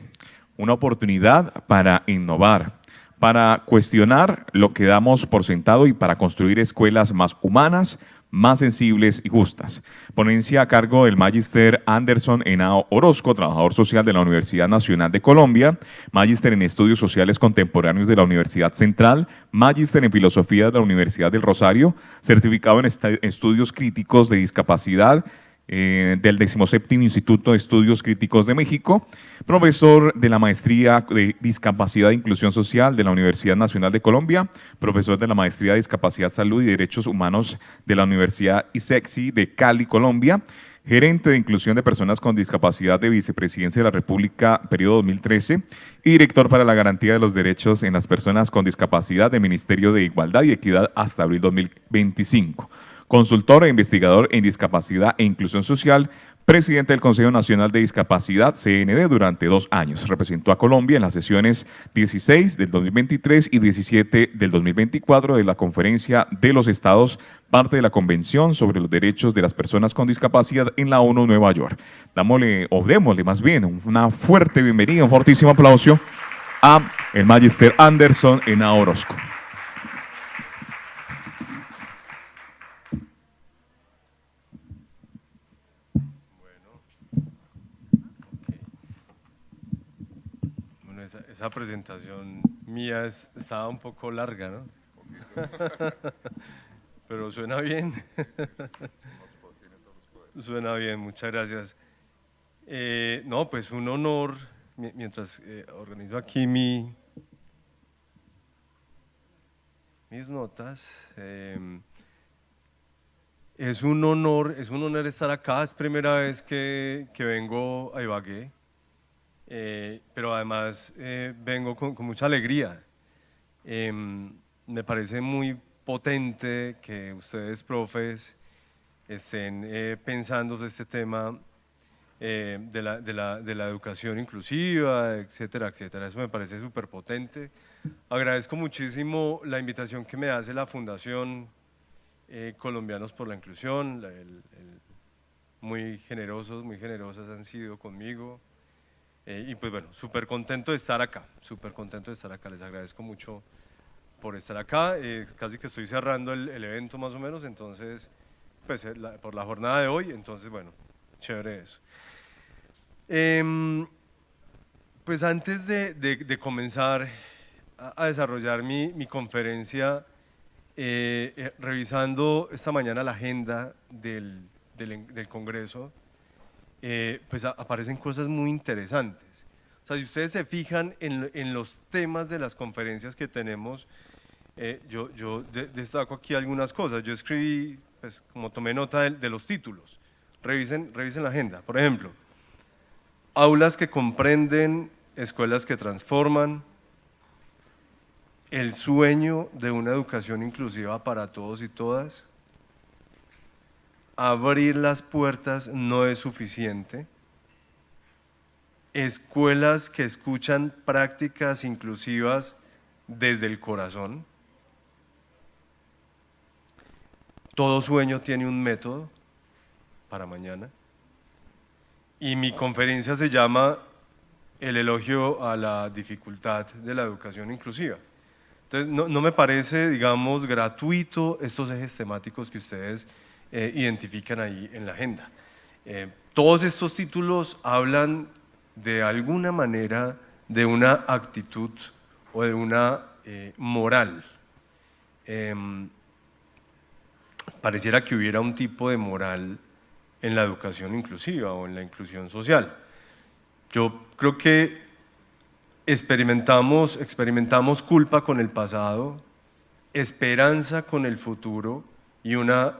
una oportunidad para innovar, para cuestionar lo que damos por sentado y para construir escuelas más humanas, más sensibles y justas. Ponencia a cargo del Magíster Anderson Henao Orozco, trabajador social de la Universidad Nacional de Colombia, Magíster en Estudios Sociales Contemporáneos de la Universidad Central, Magíster en Filosofía de la Universidad del Rosario, certificado en Estudios Críticos de Discapacidad del 17º Instituto de Estudios Críticos de México, profesor de la Maestría de Discapacidad e Inclusión Social de la Universidad Nacional de Colombia, profesor de la Maestría de Discapacidad, Salud y Derechos Humanos de la Universidad ISEXI de Cali, Colombia, gerente de Inclusión de Personas con Discapacidad de Vicepresidencia de la República, periodo 2013, y director para la Garantía de los Derechos en las Personas con Discapacidad del Ministerio de Igualdad y Equidad hasta abril 2025. Consultor e investigador en discapacidad e inclusión social, presidente del Consejo Nacional de Discapacidad, CND, durante 2 años. Representó a Colombia en las sesiones 16 del 2023 y 17 del 2024 de la Conferencia de los Estados, parte de la Convención sobre los Derechos de las Personas con Discapacidad en la ONU, Nueva York. Démosle más bien una fuerte bienvenida, un fortísimo aplauso a el Magíster Anderson Henao Orozco. esa presentación mía estaba un poco larga, ¿no? Pero suena bien. Suena bien, muchas gracias. No, pues un honor, mientras organizo aquí mis notas. Es un honor estar acá, es primera vez que vengo a Ibagué, pero además vengo con mucha alegría. Me parece muy potente que ustedes, profes, estén pensando este tema de la educación inclusiva, etcétera, etcétera. Eso me parece súper potente. Agradezco muchísimo la invitación que me hace la Fundación Colombianos por la Inclusión, muy generosas han sido conmigo. Y pues bueno, súper contento de estar acá, les agradezco mucho por estar acá, casi que estoy cerrando el evento más o menos, entonces, pues por la jornada de hoy, entonces bueno, chévere eso. Pues antes de comenzar a desarrollar mi conferencia, revisando esta mañana la agenda del Congreso, pues aparecen cosas muy interesantes. O sea, si ustedes se fijan en los temas de las conferencias que tenemos, yo destaco aquí algunas cosas. Yo escribí, pues como tomé nota de los títulos, revisen la agenda. Por ejemplo, aulas que comprenden, escuelas que transforman, el sueño de una educación inclusiva para todos y todas. Abrir las puertas no es suficiente. Escuelas que escuchan prácticas inclusivas desde el corazón. Todo sueño tiene un método para mañana. Y mi conferencia se llama El elogio a la dificultad de la educación inclusiva. Entonces, no me parece, digamos, gratuito estos ejes temáticos que ustedes identifican ahí en la agenda. Todos estos títulos hablan de alguna manera de una actitud o de una moral. Pareciera que hubiera un tipo de moral en la educación inclusiva o en la inclusión social. Yo creo que experimentamos culpa con el pasado, esperanza con el futuro y una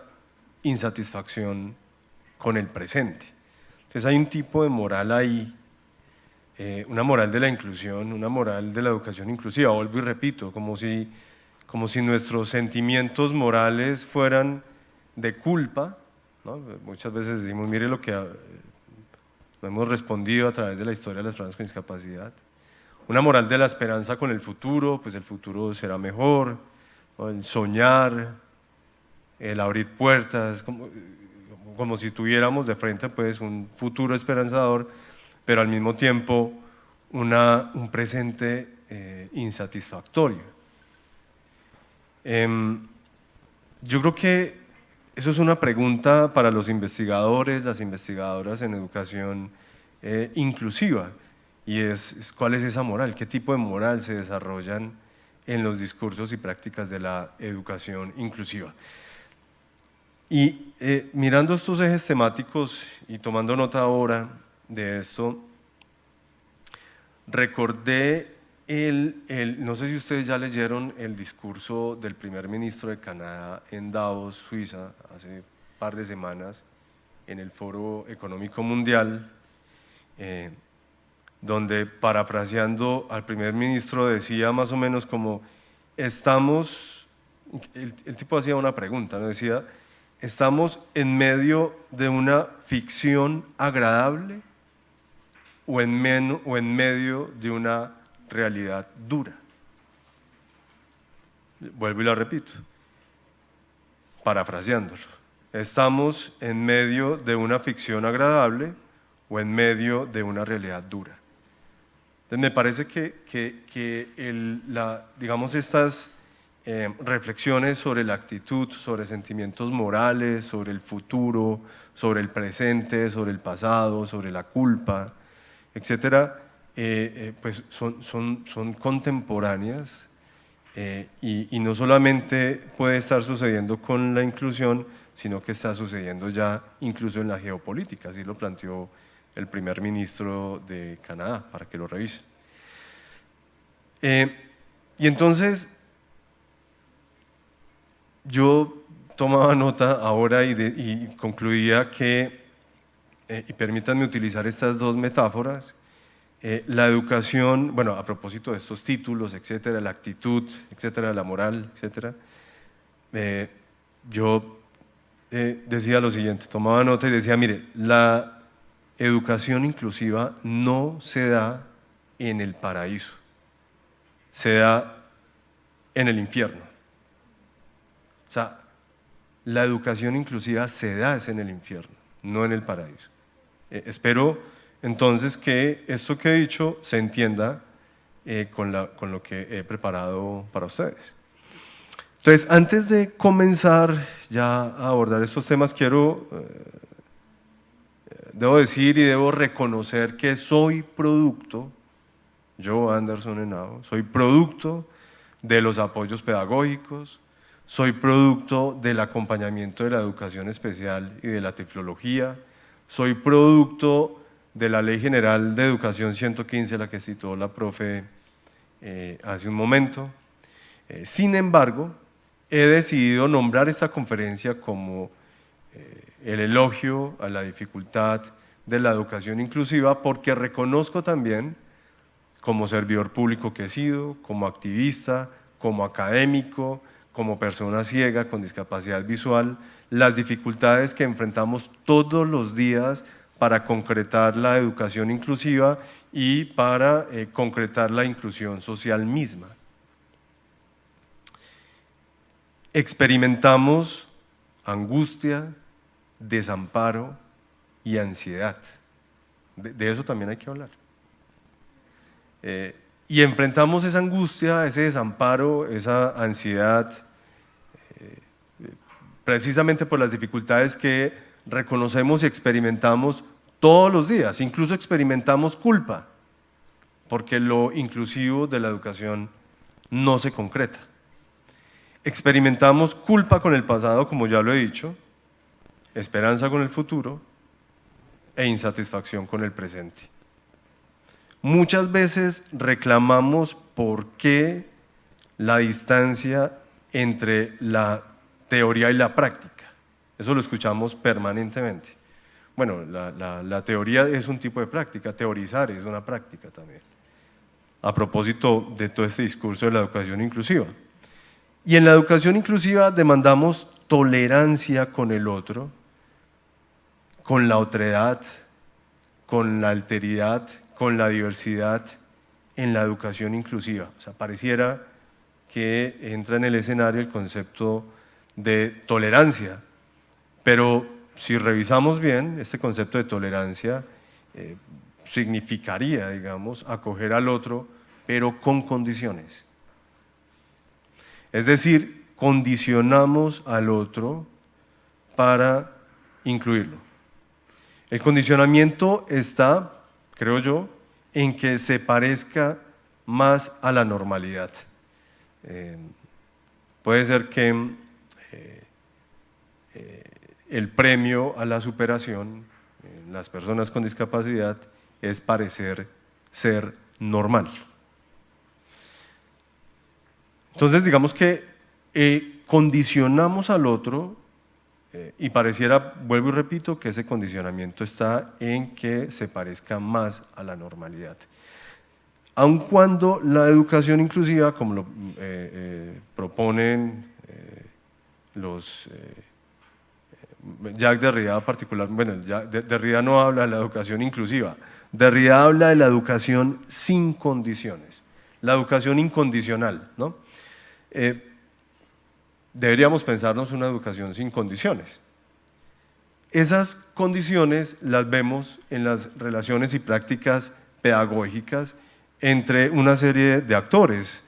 insatisfacción con el presente. Entonces hay un tipo de moral ahí, una moral de la inclusión, una moral de la educación inclusiva, vuelvo y repito, como si nuestros sentimientos morales fueran de culpa, ¿no? Muchas veces decimos, mire lo que lo hemos respondido a través de la historia de las personas con discapacidad. Una moral de la esperanza con el futuro, pues el futuro será mejor, ¿no? El soñar, el abrir puertas, como si tuviéramos de frente pues un futuro esperanzador, pero al mismo tiempo un presente insatisfactorio. Yo creo que eso es una pregunta para los investigadores, las investigadoras en educación inclusiva, y es ¿cuál es esa moral? ¿Qué tipo de moral se desarrollan en los discursos y prácticas de la educación inclusiva? Y mirando estos ejes temáticos y tomando nota ahora de esto, recordé no sé si ustedes ya leyeron el discurso del primer ministro de Canadá en Davos, Suiza, hace un par de semanas, en el Foro Económico Mundial, donde, parafraseando al primer ministro, decía más o menos como, el tipo hacía una pregunta, ¿no? Decía, ¿estamos en medio de una ficción agradable o en medio de una realidad dura? Vuelvo y la repito, parafraseándolo. ¿Estamos en medio de una ficción agradable o en medio de una realidad dura? Entonces me parece que digamos estas reflexiones sobre la actitud, sobre sentimientos morales, sobre el futuro, sobre el presente, sobre el pasado, sobre la culpa, etcétera, pues son contemporáneas y no solamente puede estar sucediendo con la inclusión, sino que está sucediendo ya incluso en la geopolítica, así lo planteó el primer ministro de Canadá, para que lo revisen. Y entonces, yo tomaba nota ahora y concluía que, y permítanme utilizar estas dos metáforas, la educación, bueno, a propósito de estos títulos, etcétera, la actitud, etcétera, la moral, etcétera, yo decía lo siguiente, tomaba nota y decía, mire, la educación inclusiva no se da en el paraíso, se da en el infierno. O sea, la educación inclusiva se da en el infierno, no en el paraíso. Espero entonces que esto que he dicho se entienda con lo que he preparado para ustedes. Entonces, antes de comenzar ya a abordar estos temas, debo decir y debo reconocer que soy producto, yo, Anderson Henao, soy producto de los apoyos pedagógicos, soy producto del acompañamiento de la educación especial y de la tecnología, soy producto de la Ley General de Educación 115, la que citó la profe hace un momento. Sin embargo, he decidido nombrar esta conferencia como el elogio a la dificultad de la educación inclusiva, porque reconozco también, como servidor público que he sido, como activista, como académico, como persona ciega con discapacidad visual, las dificultades que enfrentamos todos los días para concretar la educación inclusiva y para concretar la inclusión social misma. Experimentamos angustia, desamparo y ansiedad. De eso también hay que hablar. Y enfrentamos esa angustia, ese desamparo, esa ansiedad, precisamente por las dificultades que reconocemos y experimentamos todos los días. Incluso experimentamos culpa, porque lo inclusivo de la educación no se concreta. Experimentamos culpa con el pasado, como ya lo he dicho, esperanza con el futuro e insatisfacción con el presente. Muchas veces reclamamos por qué la distancia entre la teoría y la práctica. Eso lo escuchamos permanentemente. Bueno, la teoría es un tipo de práctica, teorizar es una práctica también. A propósito de todo este discurso de la educación inclusiva. Y en la educación inclusiva demandamos tolerancia con el otro, con la otredad, con la alteridad, con la diversidad en la educación inclusiva. O sea, pareciera que entra en el escenario el concepto de tolerancia, pero si revisamos bien, este concepto de tolerancia significaría, digamos, acoger al otro, pero con condiciones. Es decir, condicionamos al otro para incluirlo. El condicionamiento está, creo yo, en que se parezca más a la normalidad. Puede ser que el premio a la superación en las personas con discapacidad es parecer ser normal. Entonces, digamos que condicionamos al otro y pareciera, vuelvo y repito, que ese condicionamiento está en que se parezca más a la normalidad. Aun cuando la educación inclusiva, como lo proponen los Jacques Derrida particular, bueno, Derrida no habla de la educación inclusiva, Derrida habla de la educación sin condiciones, la educación incondicional, ¿no? Deberíamos pensarnos una educación sin condiciones. Esas condiciones las vemos en las relaciones y prácticas pedagógicas entre una serie de actores.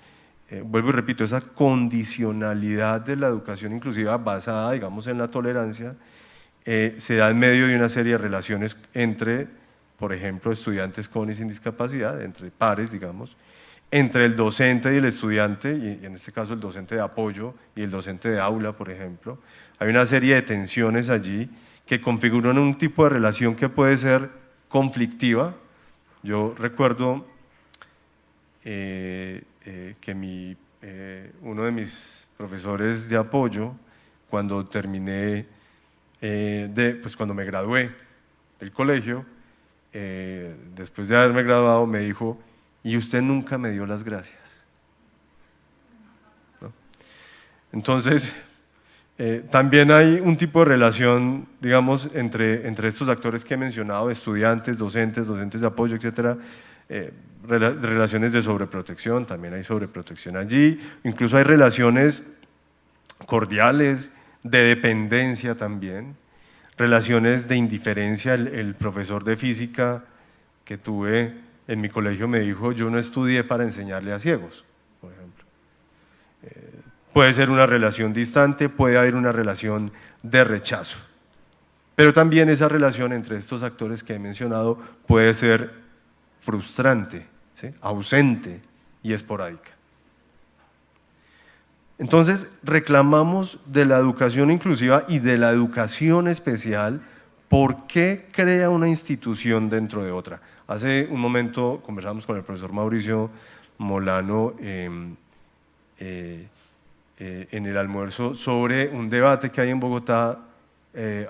Vuelvo y repito, esa condicionalidad de la educación inclusiva basada, digamos, en la tolerancia, se da en medio de una serie de relaciones entre por ejemplo, estudiantes con y sin discapacidad, entre pares, digamos, entre el docente y el estudiante, y en este caso el docente de apoyo y el docente de aula, por ejemplo. Hay una serie de tensiones allí que configuran un tipo de relación que puede ser conflictiva. Yo recuerdo que uno de mis profesores de apoyo, cuando terminé, pues cuando me gradué del colegio, después de haberme graduado, me dijo: y usted nunca me dio las gracias, ¿no? Entonces, también hay un tipo de relación, digamos, entre estos actores que he mencionado, estudiantes, docentes de apoyo, etcétera, relaciones de sobreprotección, también hay sobreprotección allí, incluso hay relaciones cordiales, de dependencia también, relaciones de indiferencia. El profesor de física que tuve en mi colegio me dijo: yo no estudié para enseñarle a ciegos, por ejemplo. Puede ser una relación distante, puede haber una relación de rechazo, pero también esa relación entre estos actores que he mencionado puede ser frustrante, ¿sí?, ausente y esporádica. Entonces, reclamamos de la educación inclusiva y de la educación especial. ¿Por qué crea una institución dentro de otra? Hace un momento conversamos con el profesor Mauricio Molano en el almuerzo sobre un debate que hay en Bogotá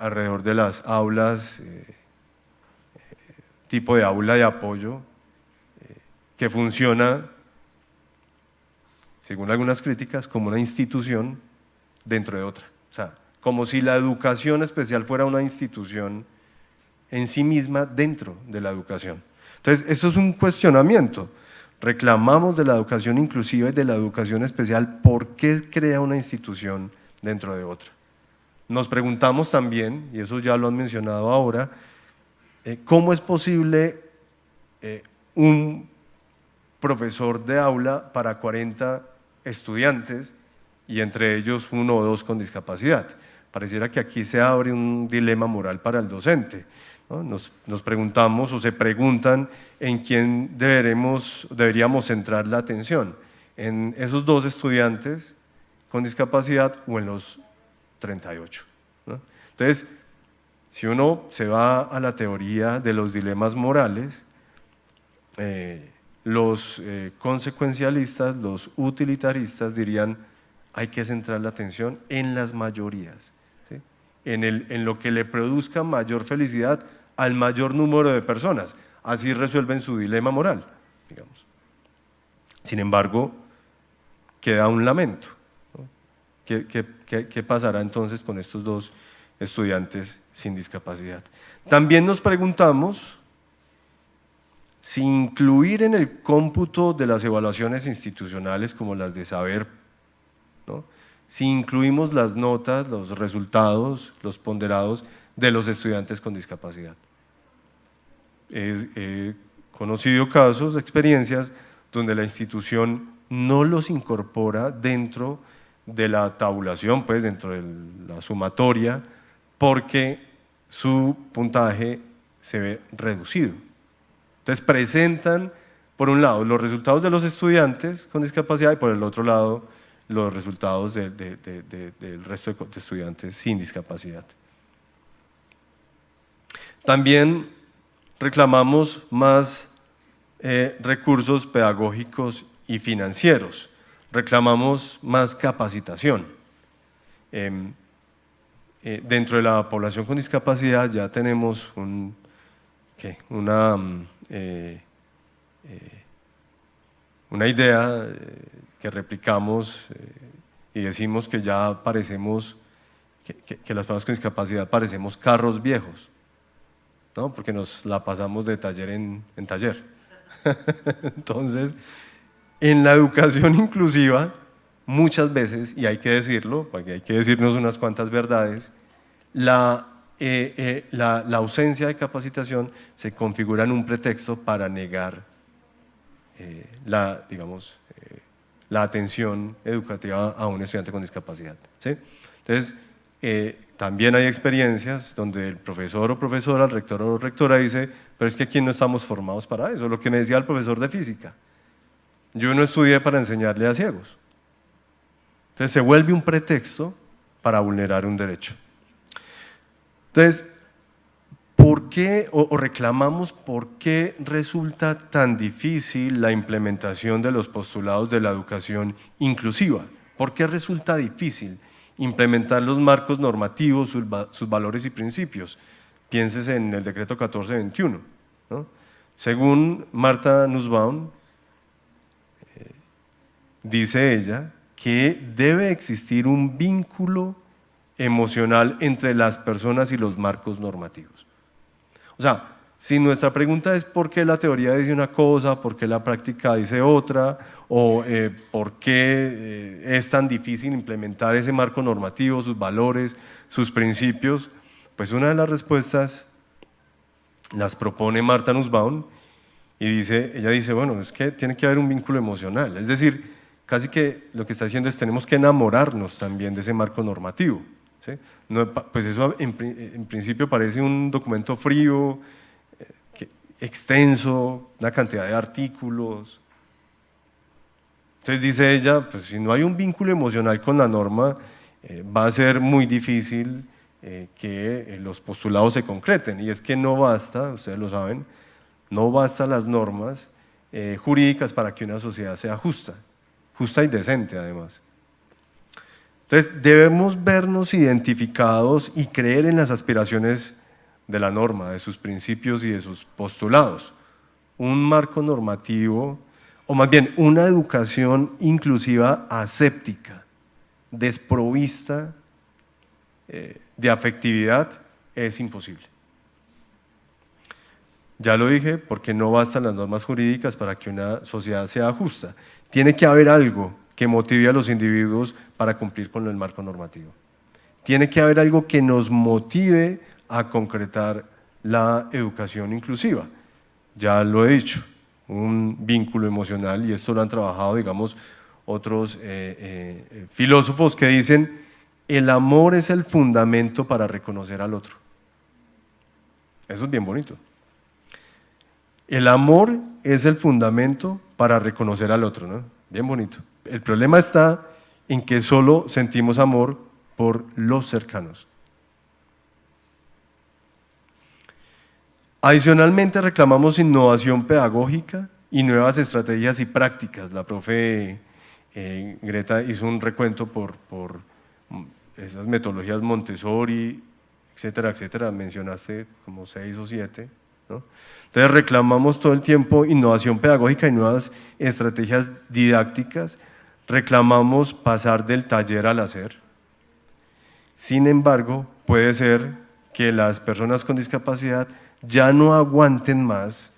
alrededor de las aulas, tipo de aula de apoyo, que funciona, según algunas críticas, como una institución dentro de otra. O sea, como si la educación especial fuera una institución en sí misma dentro de la educación. Entonces, esto es un cuestionamiento. Reclamamos de la educación inclusiva y de la educación especial, ¿por qué crea una institución dentro de otra? Nos preguntamos también, y eso ya lo han mencionado ahora, ¿cómo es posible un profesor de aula para 40 estudiantes y entre ellos 1 o 2 con discapacidad? Pareciera que aquí se abre un dilema moral para el docente, ¿no? Nos preguntamos o se preguntan en quién deberíamos centrar la atención, en esos 2 estudiantes con discapacidad o en los 38, ¿no? Entonces, si uno se va a la teoría de los dilemas morales, los consecuencialistas, los utilitaristas dirían: hay que centrar la atención en las mayorías, ¿sí?, en lo que le produzca mayor felicidad al mayor número de personas. Así resuelven su dilema moral, digamos. Sin embargo, queda un lamento, ¿no? ¿Qué pasará entonces con estos 2 estudiantes sin discapacidad? También nos preguntamos si incluir en el cómputo de las evaluaciones institucionales como las de saber, ¿no?, si incluimos las notas, los resultados, los ponderados de los estudiantes con discapacidad. He conocido casos, experiencias, donde la institución no los incorpora dentro de la tabulación, pues dentro de la sumatoria, porque su puntaje se ve reducido. Entonces presentan, por un lado, los resultados de los estudiantes con discapacidad y por el otro lado, los resultados del resto de estudiantes sin discapacidad. También reclamamos más recursos pedagógicos y financieros, reclamamos más capacitación. Dentro de la población con discapacidad ya tenemos una idea que replicamos y decimos que ya parecemos, que las personas con discapacidad parecemos carros viejos, ¿no?, porque nos la pasamos de taller en taller. Entonces, en la educación inclusiva, muchas veces, y hay que decirlo, porque hay que decirnos unas cuantas verdades, la ausencia de capacitación se configura en un pretexto para negar la atención educativa a un estudiante con discapacidad, ¿sí? Entonces, también hay experiencias donde el profesor o profesora, el rector o rectora dice, pero es que aquí no estamos formados para eso, lo que me decía el profesor de física. Yo no estudié para enseñarle a ciegos. Entonces se vuelve un pretexto para vulnerar un derecho. Entonces, ¿por qué o reclamamos por qué resulta tan difícil la implementación de los postulados de la educación inclusiva? ¿Por qué resulta difícil implementar los marcos normativos, sus valores y principios? Pienses en el decreto 1421, ¿no? Según Marta Nussbaum, dice ella que debe existir un vínculo emocional entre las personas y los marcos normativos. O sea, si nuestra pregunta es por qué la teoría dice una cosa, por qué la práctica dice otra, o por qué es tan difícil implementar ese marco normativo, sus valores, sus principios, pues una de las respuestas las propone Marta Nussbaum y ella dice, bueno, es que tiene que haber un vínculo emocional, es decir, casi que lo que está diciendo es tenemos que enamorarnos también de ese marco normativo, ¿sí? No, pues eso en principio parece un documento frío, extenso, una cantidad de artículos. Entonces dice ella, pues si no hay un vínculo emocional con la norma, va a ser muy difícil que los postulados se concreten. Y es que no basta, ustedes lo saben, no bastan las normas jurídicas para que una sociedad sea justa y decente además. Entonces debemos vernos identificados y creer en las aspiraciones de la norma, de sus principios y de sus postulados. Un marco normativo, o más bien una educación inclusiva aséptica, desprovista de afectividad, es imposible. Ya lo dije, porque no bastan las normas jurídicas para que una sociedad sea justa. Tiene que haber algo que motive a los individuos para cumplir con el marco normativo. Tiene que haber algo que nos motive a concretar la educación inclusiva. Ya lo he dicho, un vínculo emocional, y esto lo han trabajado, digamos, otros filósofos que dicen, el amor es el fundamento para reconocer al otro. Eso es bien bonito. El amor es el fundamento para reconocer al otro, ¿no? Bien bonito. El problema está en que solo sentimos amor por los cercanos. Adicionalmente reclamamos innovación pedagógica y nuevas estrategias y prácticas. La profe Greta hizo un recuento por esas metodologías Montessori, etcétera, etcétera, mencionaste como 6 o 7, ¿no? Entonces reclamamos todo el tiempo innovación pedagógica y nuevas estrategias didácticas, reclamamos pasar del taller al hacer. Sin embargo, puede ser que las personas con discapacidad ya no aguanten más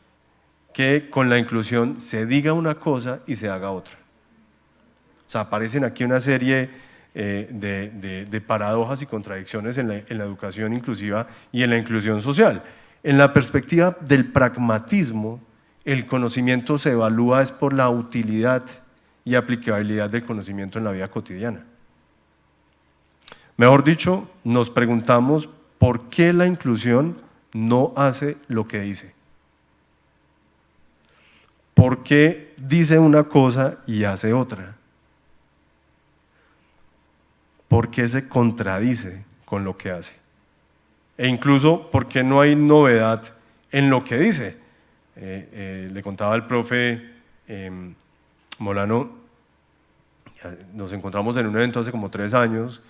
que con la inclusión se diga una cosa y se haga otra. O sea, aparecen aquí una serie de paradojas y contradicciones en la educación inclusiva y en la inclusión social. En la perspectiva del pragmatismo, el conocimiento se evalúa es por la utilidad y aplicabilidad del conocimiento en la vida cotidiana. Mejor dicho, nos preguntamos por qué la inclusión no hace lo que dice. ¿Por qué dice una cosa y hace otra? ¿Por qué se contradice con lo que hace? E incluso, ¿por qué no hay novedad en lo que dice? Le contaba al profe Molano, nos encontramos en un evento hace como 3 años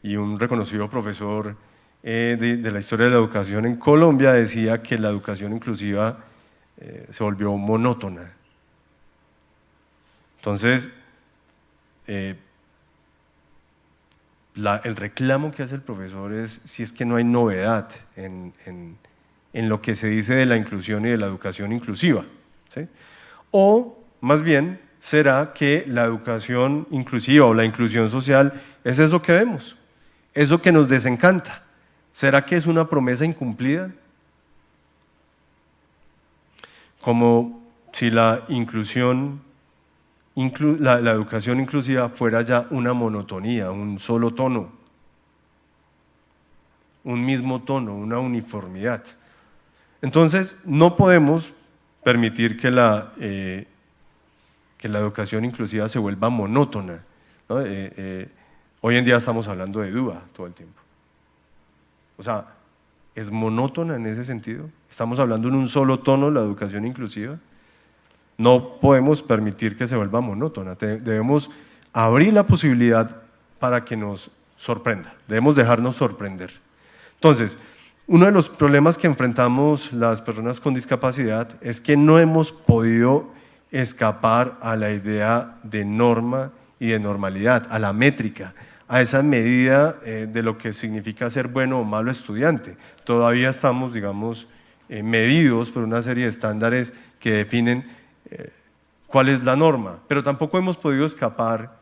y un reconocido profesor de la historia de la educación en Colombia decía que la educación inclusiva se volvió monótona. Entonces, el reclamo que hace el profesor es si es que no hay novedad en lo que se dice de la inclusión y de la educación inclusiva, ¿sí? O más bien, ¿será que la educación inclusiva o la inclusión social es eso que vemos? Eso que nos desencanta. ¿Será que es una promesa incumplida? Como si la educación inclusiva fuera ya una monotonía, un solo tono. un mismo tono, una uniformidad. Entonces, no podemos permitir que la educación inclusiva se vuelva monótona, ¿no? Hoy en día estamos hablando de duda todo el tiempo. O sea, ¿es monótona en ese sentido? ¿Estamos hablando en un solo tono la educación inclusiva? No podemos permitir que se vuelva monótona, debemos abrir la posibilidad para que nos sorprenda, debemos dejarnos sorprender. Entonces, uno de los problemas que enfrentamos las personas con discapacidad es que no hemos podido escapar a la idea de norma y de normalidad, a la métrica, a esa medida de lo que significa ser bueno o malo estudiante. Todavía estamos, digamos, medidos por una serie de estándares que definen cuál es la norma, pero tampoco hemos podido escapar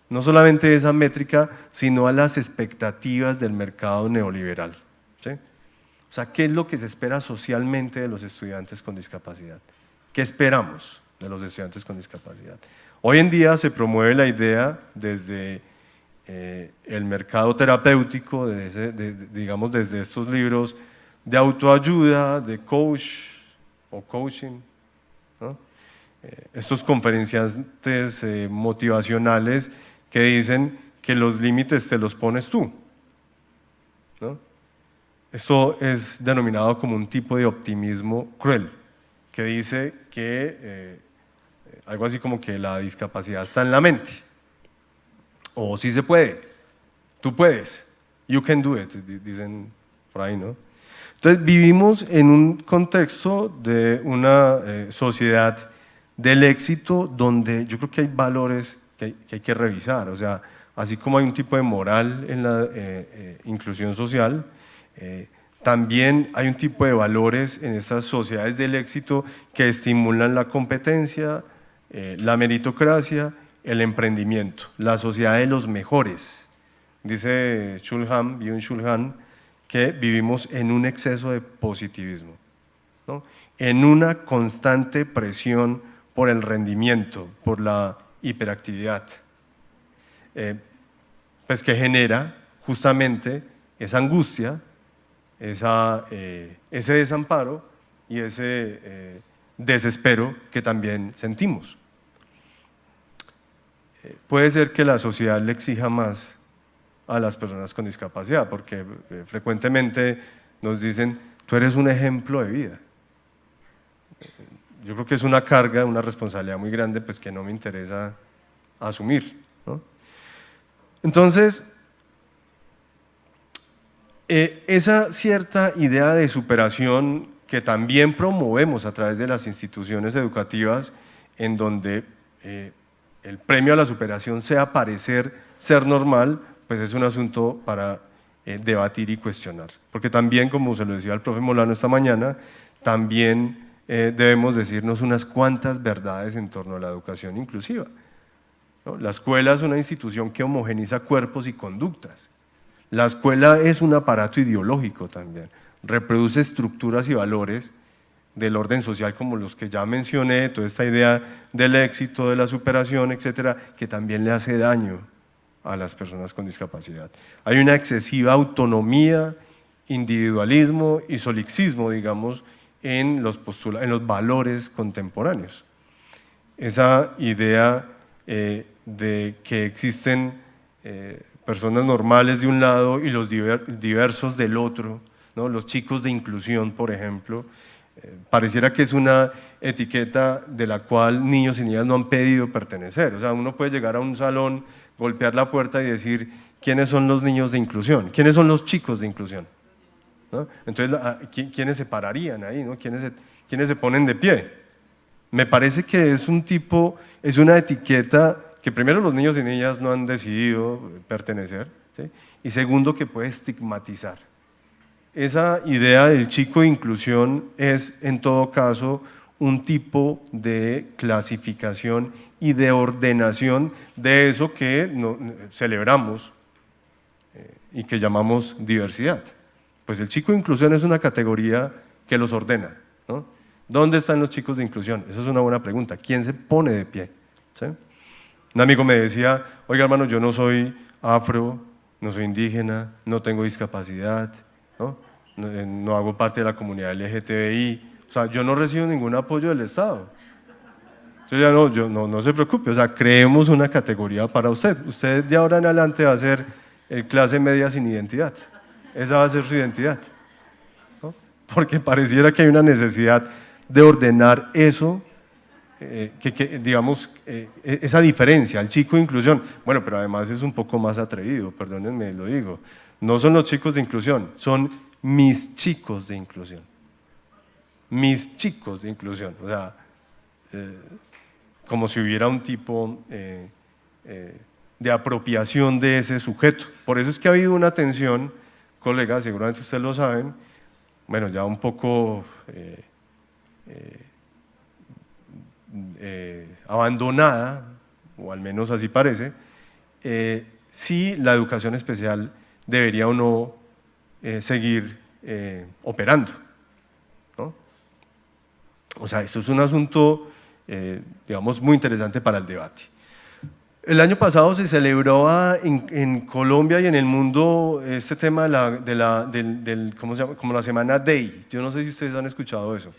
no solamente de esa métrica, sino a las expectativas del mercado neoliberal, ¿sí? O sea, ¿qué es lo que se espera socialmente de los estudiantes con discapacidad? ¿Qué esperamos de los estudiantes con discapacidad? Hoy en día se promueve la idea desde el mercado terapéutico, digamos desde estos libros de autoayuda, de coach o coaching, ¿no? Estos conferenciantes motivacionales que dicen que los límites te los pones tú, ¿no? Esto es denominado como un tipo de optimismo cruel, que dice que algo así como que la discapacidad está en la mente, o sí se puede, tú puedes, you can do it, dicen por ahí, ¿no? Entonces vivimos en un contexto de una sociedad del éxito donde yo creo que hay valores que hay que revisar, o sea, así como hay un tipo de moral en la inclusión social, también hay un tipo de valores en estas sociedades del éxito que estimulan la competencia, la meritocracia, el emprendimiento, la sociedad de los mejores. Dice Byung-Chul Han, que vivimos en un exceso de positivismo, ¿no? En una constante presión por el rendimiento, por la hiperactividad, pues que genera justamente esa angustia, ese desamparo y ese desespero que también sentimos. Puede ser que la sociedad le exija más a las personas con discapacidad, porque frecuentemente nos dicen, tú eres un ejemplo de vida. Yo creo que es una carga, una responsabilidad muy grande, pues que no me interesa asumir, ¿no? Entonces, esa cierta idea de superación que también promovemos a través de las instituciones educativas, en donde el premio a la superación sea parecer ser normal, pues es un asunto para debatir y cuestionar. Porque también, como se lo decía el profe Molano esta mañana, también debemos decirnos unas cuantas verdades en torno a la educación inclusiva, ¿no? La escuela es una institución que homogeniza cuerpos y conductas. La escuela es un aparato ideológico también, reproduce estructuras y valores del orden social como los que ya mencioné, toda esta idea del éxito, de la superación, etcétera, que también le hace daño a las personas con discapacidad. Hay una excesiva autonomía, individualismo y solipsismo, digamos, en los valores contemporáneos. Esa idea de que existen personas normales de un lado y los diversos del otro, ¿no? Los chicos de inclusión, por ejemplo, pareciera que es una etiqueta de la cual niños y niñas no han pedido pertenecer. O sea, uno puede llegar a un salón, golpear la puerta y decir, ¿quiénes son los niños de inclusión? ¿Quiénes son los chicos de inclusión? ¿No? Entonces, ¿quiénes se pararían ahí? ¿No? ¿Quiénes se ponen de pie? Me parece que es una etiqueta que primero los niños y niñas no han decidido pertenecer, ¿sí? Y segundo, que puede estigmatizar. Esa idea del chico de inclusión es, en todo caso, un tipo de clasificación y de ordenación de eso que celebramos y que llamamos diversidad. Pues el chico de inclusión es una categoría que los ordena, ¿no? ¿Dónde están los chicos de inclusión? Esa es una buena pregunta. ¿Quién se pone de pie? ¿Sí? Un amigo me decía, oiga hermano, yo no soy afro, no soy indígena, no tengo discapacidad, ¿no? No hago parte de la comunidad LGTBI, o sea, yo no recibo ningún apoyo del Estado. No se preocupe, o sea, creemos una categoría para usted. Usted de ahora en adelante va a ser clase media sin identidad. Esa va a ser su identidad, ¿no? Porque pareciera que hay una necesidad de ordenar eso, digamos, esa diferencia, el chico de inclusión. Bueno, pero además es un poco más atrevido, perdónenme, lo digo. No son los chicos de inclusión, son mis chicos de inclusión. Mis chicos de inclusión, o sea, como si hubiera un tipo de apropiación de ese sujeto. Por eso es que ha habido una tensión, colegas, seguramente ustedes lo saben, bueno, ya un poco abandonada, o al menos así parece, si la educación especial debería o no seguir operando, ¿no? O sea, esto es un asunto, digamos, muy interesante para el debate. El año pasado se celebró en Colombia y en el mundo este tema ¿cómo se llama? Como la semana DEI. Yo no sé si ustedes han escuchado eso.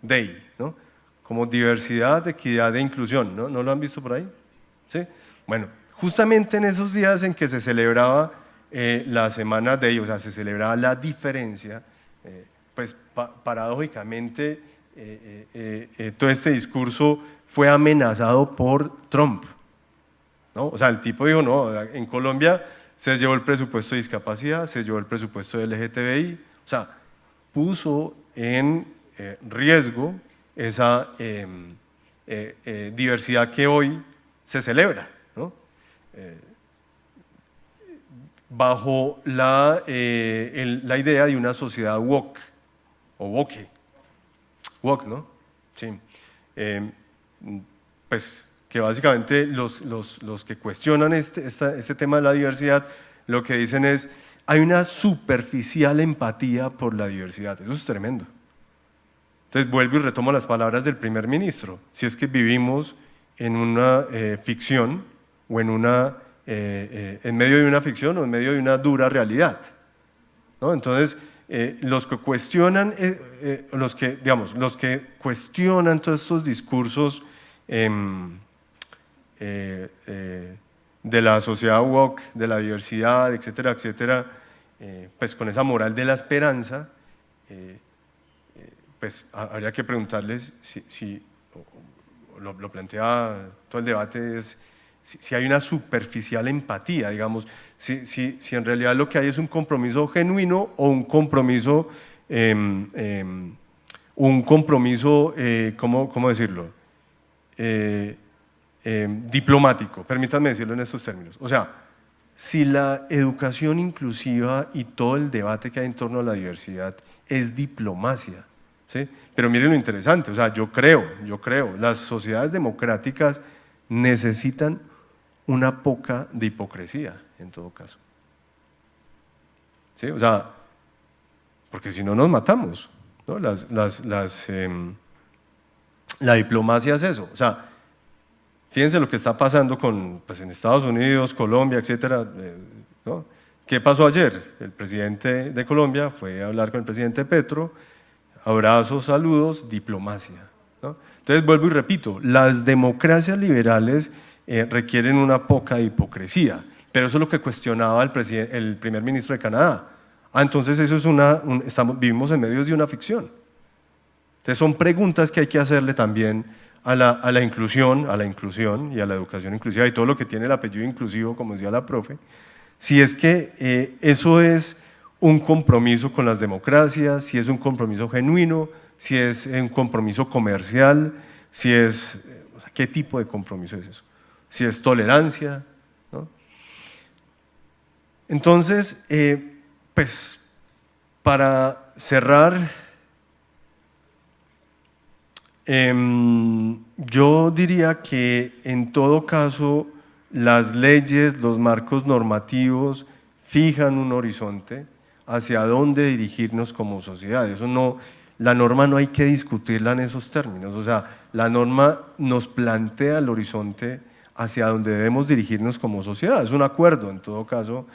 DEI, ¿no? Como diversidad, equidad e inclusión, ¿no? ¿No lo han visto por ahí? ¿Sí? Bueno, justamente en esos días en que se celebraba la semana DEI, o sea, se celebraba la diferencia, pues paradójicamente todo este discurso fue amenazado por Trump, ¿no? O sea, el tipo dijo, no, en Colombia se llevó el presupuesto de discapacidad, se llevó el presupuesto de LGTBI, o sea, puso en riesgo esa diversidad que hoy se celebra, ¿no? Bajo la idea de una sociedad woke, o woke, ¿no? Sí. Pues que básicamente los que cuestionan este tema de la diversidad, lo que dicen es, hay una superficial empatía por la diversidad. Eso es tremendo. Entonces vuelvo y retomo las palabras del primer ministro. Si es que vivimos en una ficción o en medio de una ficción o en medio de una dura realidad, ¿no? Entonces, los que cuestionan, los que cuestionan todos estos discursos de la sociedad woke, de la diversidad, etcétera, etcétera, pues con esa moral de la esperanza, pues habría que preguntarles si lo plantea todo el debate, es si hay una superficial empatía, digamos, si en realidad lo que hay es un compromiso genuino o un compromiso, ¿cómo decirlo? Diplomático, permítanme decirlo en estos términos. O sea, si la educación inclusiva y todo el debate que hay en torno a la diversidad es diplomacia, ¿sí? Pero miren lo interesante, o sea, yo creo, las sociedades democráticas necesitan una poca de hipocresía, en todo caso. ¿Sí? O sea, porque si no nos matamos, ¿no? La diplomacia es eso, o sea, fíjense lo que está pasando pues en Estados Unidos, Colombia, etcétera, ¿no? ¿Qué pasó ayer? El presidente de Colombia fue a hablar con el presidente Petro, abrazos, saludos, diplomacia, ¿no? Entonces vuelvo y repito, las democracias liberales requieren una poca hipocresía, pero eso es lo que cuestionaba el primer ministro de Canadá. Entonces eso es vivimos en medio de una ficción. Entonces son preguntas que hay que hacerle también a la inclusión y a la educación inclusiva y todo lo que tiene el apellido inclusivo, como decía la profe, si es que eso es un compromiso con las democracias, si es un compromiso genuino, si es un compromiso comercial, o sea, ¿qué tipo de compromiso es eso? Si es tolerancia, ¿no? Entonces, pues, para cerrar, yo diría que en todo caso las leyes, los marcos normativos fijan un horizonte hacia dónde dirigirnos como sociedad. Eso no, la norma no hay que discutirla en esos términos, o sea, la norma nos plantea el horizonte hacia donde debemos dirigirnos como sociedad. Es un acuerdo, en todo caso,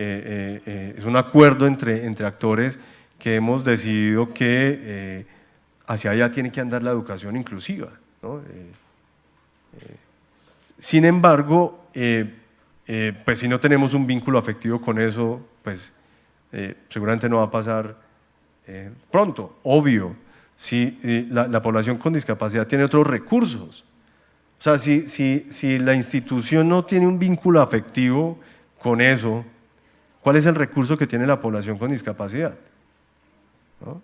es un acuerdo entre actores que hemos decidido que hacia allá tiene que andar la educación inclusiva, ¿no? Sin embargo, pues si no tenemos un vínculo afectivo con eso, pues seguramente no va a pasar pronto. Obvio, si la población con discapacidad tiene otros recursos, o sea, si la institución no tiene un vínculo afectivo con eso, ¿cuál es el recurso que tiene la población con discapacidad? ¿No?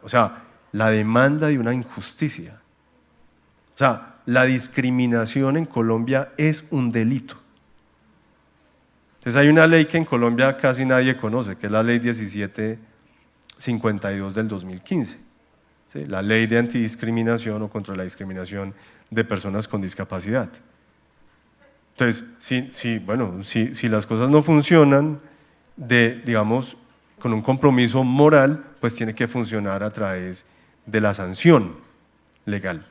O sea, la demanda de una injusticia. O sea, la discriminación en Colombia es un delito. Entonces hay una ley que en Colombia casi nadie conoce, que es la ley 1752 del 2015, ¿sí? La ley de antidiscriminación o contra la discriminación de personas con discapacidad. Entonces, si las cosas no funcionan, digamos, con un compromiso moral, pues tiene que funcionar a través de la sanción legal.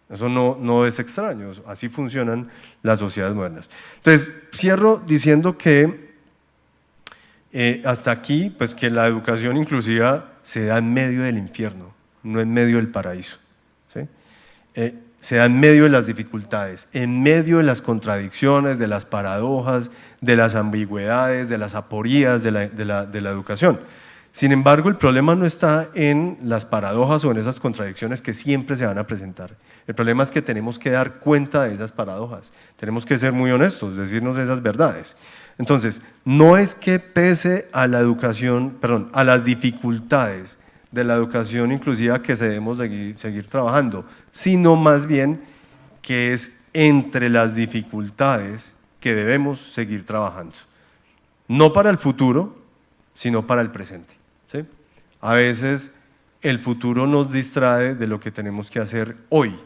Eso no es extraño, así funcionan las sociedades modernas. Entonces, cierro diciendo que hasta aquí, pues que la educación inclusiva se da en medio del infierno, no en medio del paraíso, ¿sí? Se da en medio de las dificultades, en medio de las contradicciones, de las paradojas, de las ambigüedades, de las aporías de la educación. Sin embargo, el problema no está en las paradojas o en esas contradicciones que siempre se van a presentar. El problema es que tenemos que dar cuenta de esas paradojas, tenemos que ser muy honestos, decirnos esas verdades. Entonces, no es que pese a la educación, perdón, a las dificultades de la educación inclusiva que debemos seguir trabajando, sino más bien que es entre las dificultades que debemos seguir trabajando. No para el futuro, sino para el presente, ¿sí? A veces el futuro nos distrae de lo que tenemos que hacer hoy.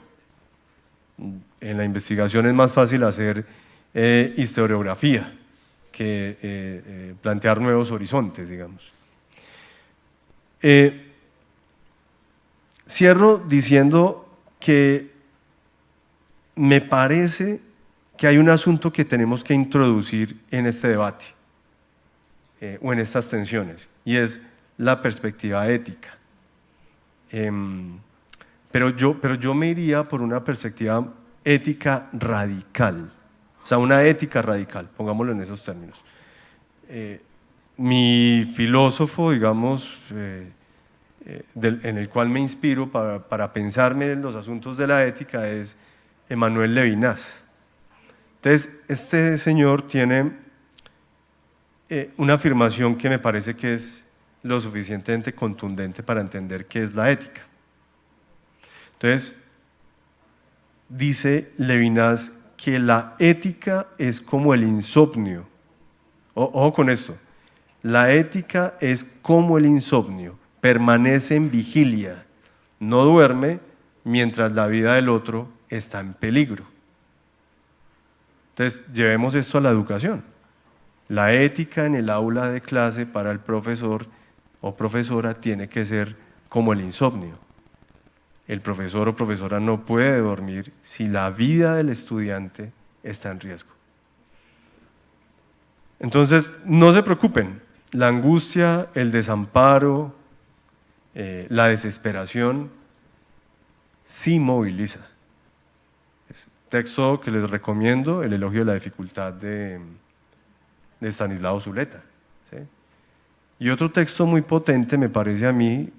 En la investigación es más fácil hacer historiografía que plantear nuevos horizontes, digamos. Cierro diciendo que me parece que hay un asunto que tenemos que introducir en este debate o en estas tensiones, y es la perspectiva ética. Pero yo me iría por una perspectiva ética radical, o sea, una ética radical, pongámoslo en esos términos. Mi filósofo, digamos, en el cual me inspiro para pensarme en los asuntos de la ética es Emmanuel Levinas. Entonces, este señor tiene una afirmación que me parece que es lo suficientemente contundente para entender qué es la ética. Entonces, dice Levinas que la ética es como el insomnio. Ojo con esto, la ética es como el insomnio, permanece en vigilia, no duerme mientras la vida del otro está en peligro. Entonces, llevemos esto a la educación. La ética en el aula de clase para el profesor o profesora tiene que ser como el insomnio. El profesor o profesora no puede dormir si la vida del estudiante está en riesgo. Entonces, no se preocupen, la angustia, el desamparo, la desesperación sí moviliza. Texto que les recomiendo, El elogio de la dificultad de Estanislao Zuleta, ¿sí? Y otro texto muy potente me parece a mí,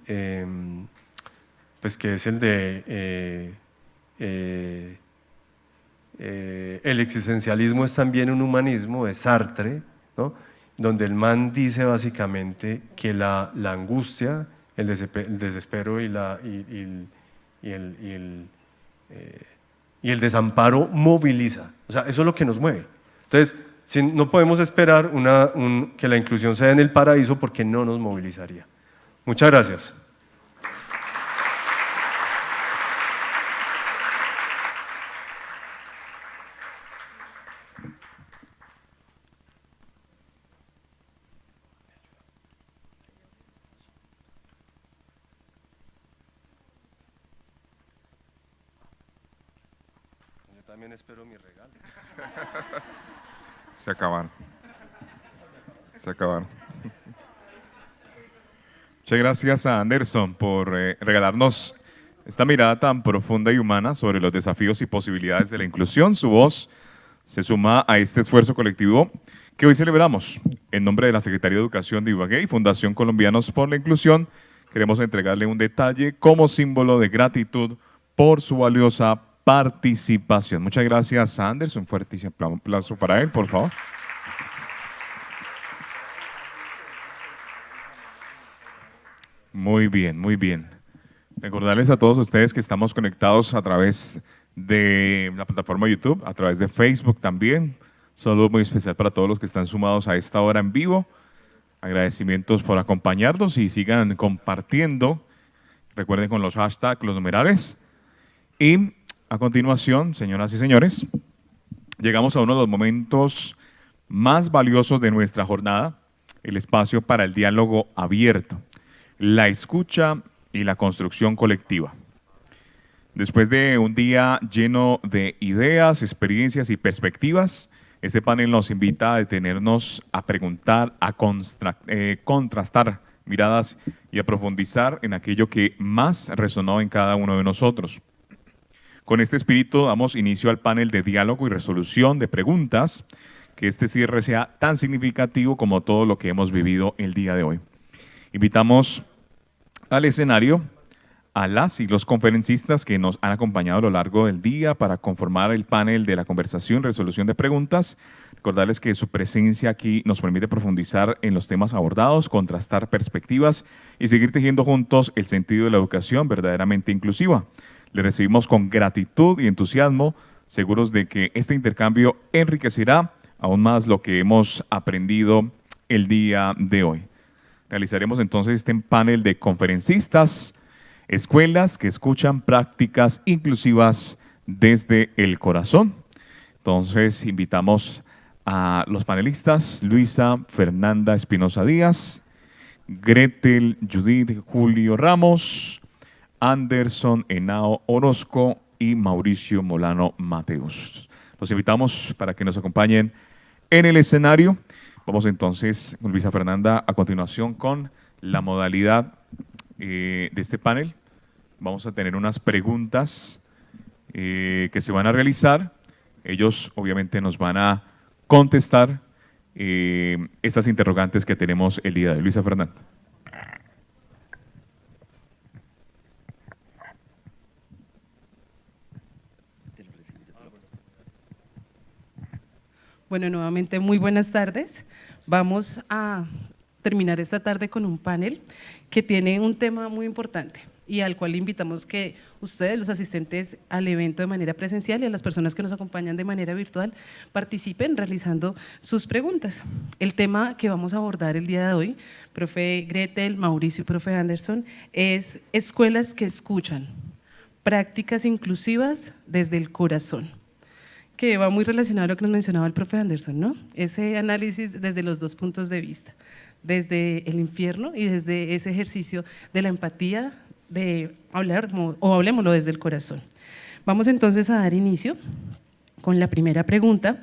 pues que es el de El existencialismo es también un humanismo, de Sartre, ¿no? Donde el man dice básicamente que la angustia, el desespero y el desamparo moviliza. O sea, eso es lo que nos mueve. Entonces, no podemos esperar que la inclusión sea en el paraíso porque no nos movilizaría. Muchas gracias. Yo también espero mi regalo. Se acabaron. Se acabaron. Muchas gracias a Anderson por regalarnos esta mirada tan profunda y humana sobre los desafíos y posibilidades de la inclusión. Su voz se suma a este esfuerzo colectivo que hoy celebramos. En nombre de la Secretaría de Educación de Ibagué y Fundación Colombianos por la Inclusión, queremos entregarle un detalle como símbolo de gratitud por su valiosa participación. Muchas gracias a Anderson. Un fuerte aplauso para él, por favor. Muy bien, muy bien. Recordarles a todos ustedes que estamos conectados a través de la plataforma YouTube, a través de Facebook también. Un saludo muy especial para todos los que están sumados a esta hora en vivo. Agradecimientos por acompañarnos y sigan compartiendo. Recuerden con los hashtags, los numerales. Y a continuación, señoras y señores, llegamos a uno de los momentos más valiosos de nuestra jornada, el espacio para el diálogo abierto, la escucha y la construcción colectiva. Después de un día lleno de ideas, experiencias y perspectivas, este panel nos invita a detenernos, a preguntar, a contrastar miradas y a profundizar en aquello que más resonó en cada uno de nosotros. Con este espíritu damos inicio al panel de diálogo y resolución de preguntas, que este cierre sea tan significativo como todo lo que hemos vivido el día de hoy. Invitamos al escenario a las y los conferencistas que nos han acompañado a lo largo del día para conformar el panel de la conversación, resolución de preguntas. Recordarles que su presencia aquí nos permite profundizar en los temas abordados, contrastar perspectivas y seguir tejiendo juntos el sentido de la educación verdaderamente inclusiva. Le recibimos con gratitud y entusiasmo, seguros de que este intercambio enriquecerá aún más lo que hemos aprendido el día de hoy. Realizaremos entonces este panel de conferencistas, escuelas que escuchan prácticas inclusivas desde el corazón. Entonces invitamos a los panelistas Luisa Fernanda Espinosa Díaz, Gretel Judith Julio Ramos, Anderson Henao Orozco y Mauricio Molano Mateus. Los invitamos para que nos acompañen en el escenario. Vamos entonces con Luisa Fernanda a continuación con la modalidad de este panel. Vamos a tener unas preguntas que se van a realizar. Ellos obviamente nos van a contestar estas interrogantes que tenemos el día de hoy. Luisa Fernanda. Bueno, nuevamente muy buenas tardes. Vamos a terminar esta tarde con un panel que tiene un tema muy importante y al cual invitamos que ustedes, los asistentes al evento de manera presencial y a las personas que nos acompañan de manera virtual, participen realizando sus preguntas. El tema que vamos a abordar el día de hoy, profe Gretel, Mauricio y profe Anderson, es escuelas que escuchan, prácticas inclusivas desde el corazón, que va muy relacionado a lo que nos mencionaba el profe Anderson, ¿no? Ese análisis desde los dos puntos de vista, desde el infierno y desde ese ejercicio de la empatía, de hablar, o hablemoslo desde el corazón. Vamos entonces a dar inicio con la primera pregunta,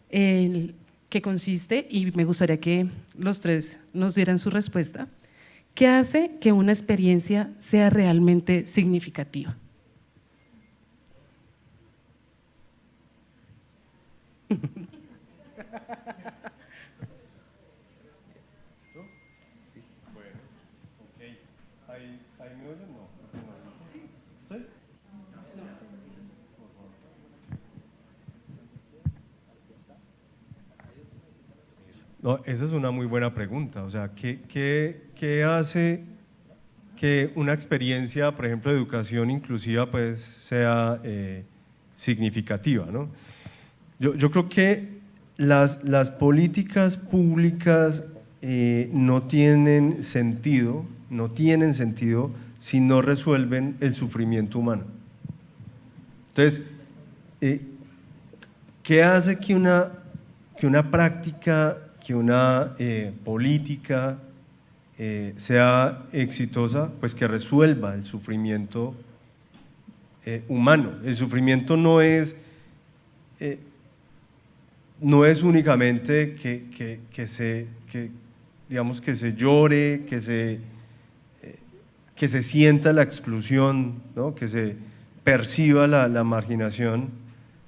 que consiste, y me gustaría que los tres nos dieran su respuesta, ¿qué hace que una experiencia sea realmente significativa? No, esa es una muy buena pregunta. O sea, ¿qué hace que una experiencia, por ejemplo, de educación inclusiva, pues, sea significativa, ¿no? Yo creo que las políticas públicas no tienen sentido si no resuelven el sufrimiento humano. Entonces, ¿qué hace que una práctica, que una política sea exitosa? Pues que resuelva el sufrimiento humano. El sufrimiento no es únicamente que digamos, que se llore, que se sienta la exclusión, ¿no? Que se perciba la marginación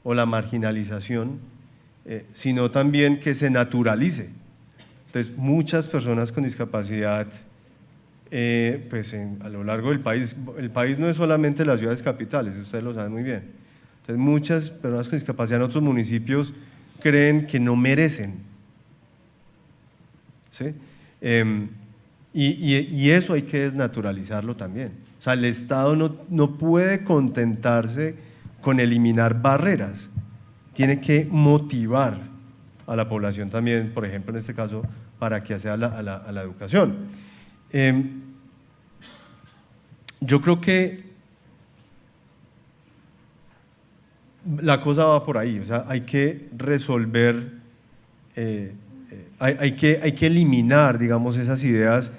o la marginalización, sino también que se naturalice. Entonces, muchas personas con discapacidad, pues a lo largo del país, el país no es solamente las ciudades capitales, ustedes lo saben muy bien. Entonces, muchas personas con discapacidad en otros municipios creen que no merecen, ¿sí? Y eso hay que desnaturalizarlo también. O sea, el Estado no puede contentarse con eliminar barreras, tiene que motivar a la población también, por ejemplo, en este caso, para que acceda a la educación. Yo creo que la cosa va por ahí, o sea, hay que resolver, hay que eliminar, digamos, esas ideas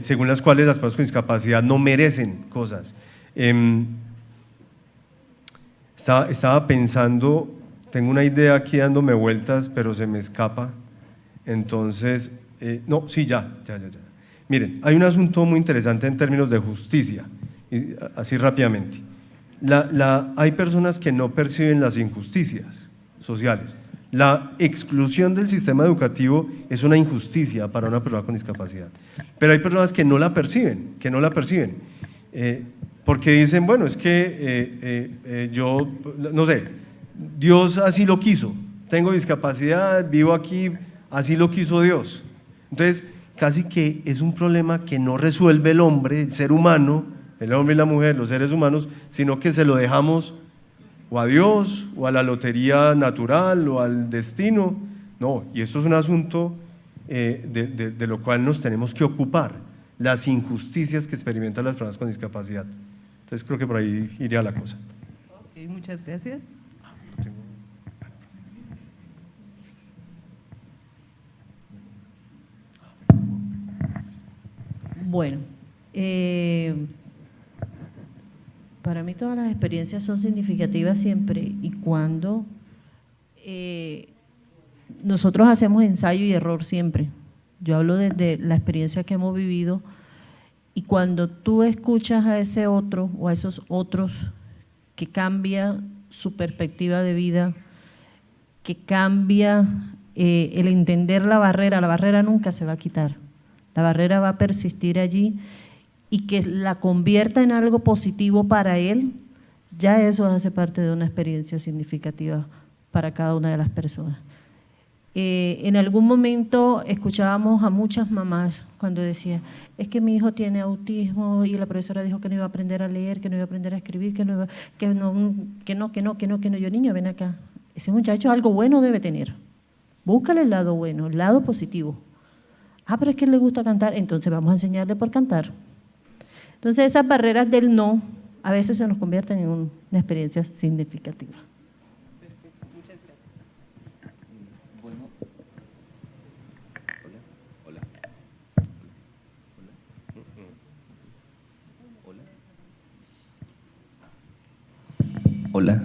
según las cuales las personas con discapacidad no merecen cosas. Estaba pensando, tengo una idea aquí dándome vueltas, pero se me escapa. Entonces, no, sí, ya. Miren, hay un asunto muy interesante en términos de justicia, así rápidamente. Hay personas que no perciben las injusticias sociales. La exclusión del sistema educativo es una injusticia para una persona con discapacidad, pero hay personas que no la perciben, porque dicen, bueno, es que yo, no sé, Dios así lo quiso, tengo discapacidad, vivo aquí, así lo quiso Dios. Entonces, casi que es un problema que no resuelve el hombre, el ser humano, el hombre y la mujer, los seres humanos, sino que se lo dejamos o a Dios, o a la lotería natural, o al destino. No, y esto es un asunto de lo cual nos tenemos que ocupar, las injusticias que experimentan las personas con discapacidad. Entonces creo que por ahí iría la cosa. Ok, muchas gracias. Bueno, para mí todas las experiencias son significativas siempre y cuando nosotros hacemos ensayo y error siempre. Yo hablo de la experiencia que hemos vivido y cuando tú escuchas a ese otro o a esos otros que cambia su perspectiva de vida, que cambia el entender la barrera nunca se va a quitar, la barrera va a persistir allí y que la convierta en algo positivo para él, ya eso hace parte de una experiencia significativa para cada una de las personas. En algún momento escuchábamos a muchas mamás cuando decían, es que mi hijo tiene autismo y la profesora dijo que no iba a aprender a leer, que no iba a aprender a escribir, que no. Yo, niño, ven acá, ese muchacho algo bueno debe tener, búscale el lado bueno, el lado positivo. Ah, pero es que él le gusta cantar, entonces vamos a enseñarle por cantar. Entonces esas barreras del no a veces se nos convierten en una experiencia significativa. Perfecto, muchas gracias. Bueno, hola.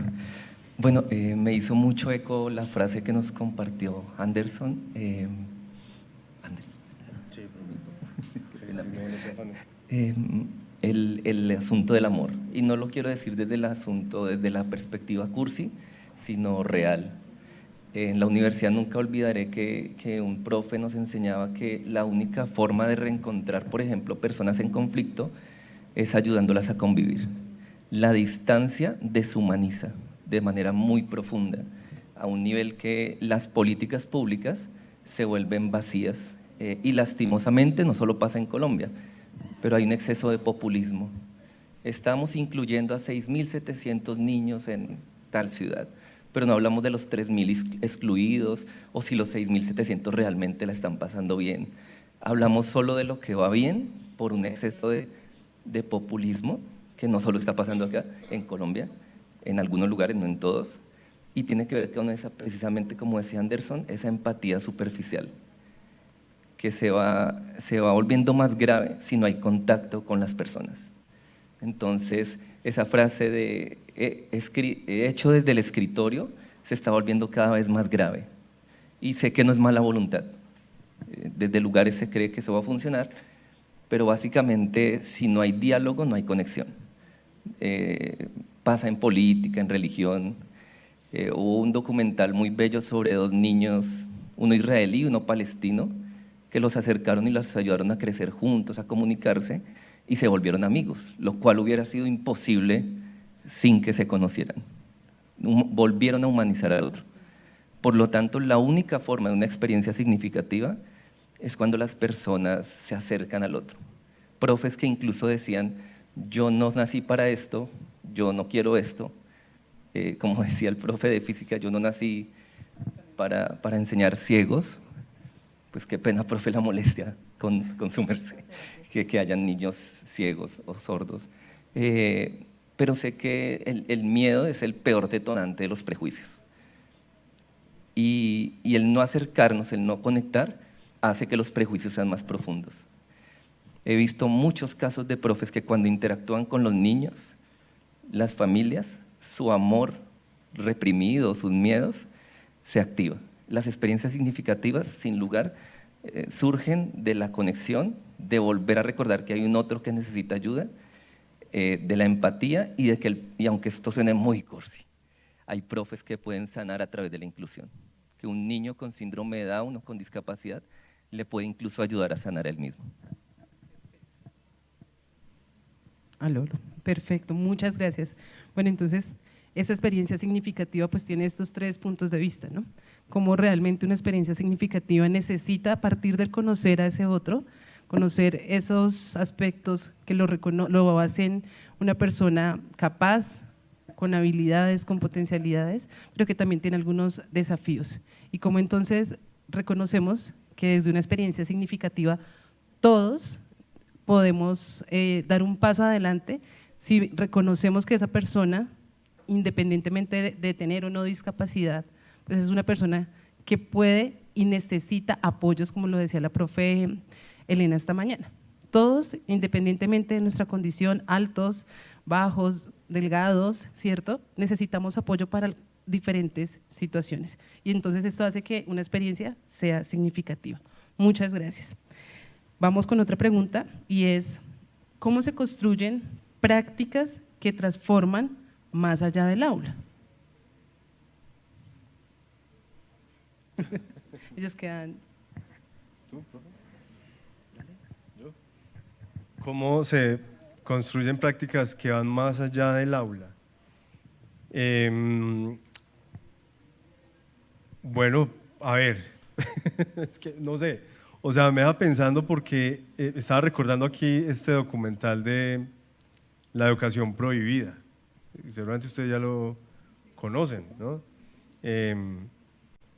Bueno, me hizo mucho eco la frase que nos compartió Anderson. El asunto del amor, y no lo quiero decir desde el asunto, desde la perspectiva cursi, sino real. En la universidad nunca olvidaré que un profe nos enseñaba que la única forma de reencontrar, por ejemplo, personas en conflicto es ayudándolas a convivir. La distancia deshumaniza de manera muy profunda, a un nivel que las políticas públicas se vuelven vacías y lastimosamente no solo pasa en Colombia, pero hay un exceso de populismo. Estamos incluyendo a 6.700 niños en tal ciudad, pero no hablamos de los 3.000 excluidos o si los 6.700 realmente la están pasando bien. Hablamos solo de lo que va bien por un exceso de populismo, que no solo está pasando acá en Colombia, en algunos lugares, no en todos, y tiene que ver con esa, precisamente como decía Anderson, esa empatía superficial, que se va volviendo más grave si no hay contacto con las personas. Entonces, esa frase de hecho desde el escritorio se está volviendo cada vez más grave. Y sé que no es mala voluntad, desde lugares se cree que eso va a funcionar, pero básicamente si no hay diálogo no hay conexión. Pasa en política, en religión. Hubo un documental muy bello sobre dos niños, uno israelí y uno palestino, que los acercaron y los ayudaron a crecer juntos, a comunicarse y se volvieron amigos, lo cual hubiera sido imposible sin que se conocieran. Volvieron a humanizar al otro. Por lo tanto, la única forma de una experiencia significativa es cuando las personas se acercan al otro. Profes que incluso decían, yo no nací para esto, yo no quiero esto. Como decía el profe de física, yo no nací para enseñar ciegos. Pues qué pena, profe, la molestia con su merced, que hayan niños ciegos o sordos. Pero sé que el miedo es el peor detonante de los prejuicios. Y el no acercarnos, el no conectar, hace que los prejuicios sean más profundos. He visto muchos casos de profes que cuando interactúan con los niños, las familias, su amor reprimido, sus miedos, se activa. Las experiencias significativas, sin lugar, surgen de la conexión, de volver a recordar que hay un otro que necesita ayuda, de la empatía y de que, y aunque esto suene muy cursi, hay profes que pueden sanar a través de la inclusión. Que un niño con síndrome de Down o con discapacidad le puede incluso ayudar a sanar él mismo. Aló, perfecto, muchas gracias. Bueno, entonces, esa experiencia significativa pues tiene estos 3 puntos de vista, ¿no? Cómo realmente una experiencia significativa necesita, a partir del conocer a ese otro, conocer esos aspectos que lo hacen una persona capaz, con habilidades, con potencialidades, pero que también tiene algunos desafíos. Y cómo entonces reconocemos que desde una experiencia significativa todos podemos dar un paso adelante si reconocemos que esa persona, independientemente de tener o no discapacidad, pues es una persona que puede y necesita apoyos, como lo decía la profe Elena esta mañana. Todos, independientemente de nuestra condición, altos, bajos, delgados, ¿cierto? Necesitamos apoyo para diferentes situaciones. Y entonces esto hace que una experiencia sea significativa. Muchas gracias. Vamos con otra pregunta y es, ¿cómo se construyen prácticas que transforman más allá del aula? Ellos quedan… ¿Cómo se construyen prácticas que van más allá del aula? Bueno, a ver, es que no sé, o sea, me deja pensando porque estaba recordando aquí este documental de la educación prohibida, seguramente ustedes ya lo conocen, ¿no?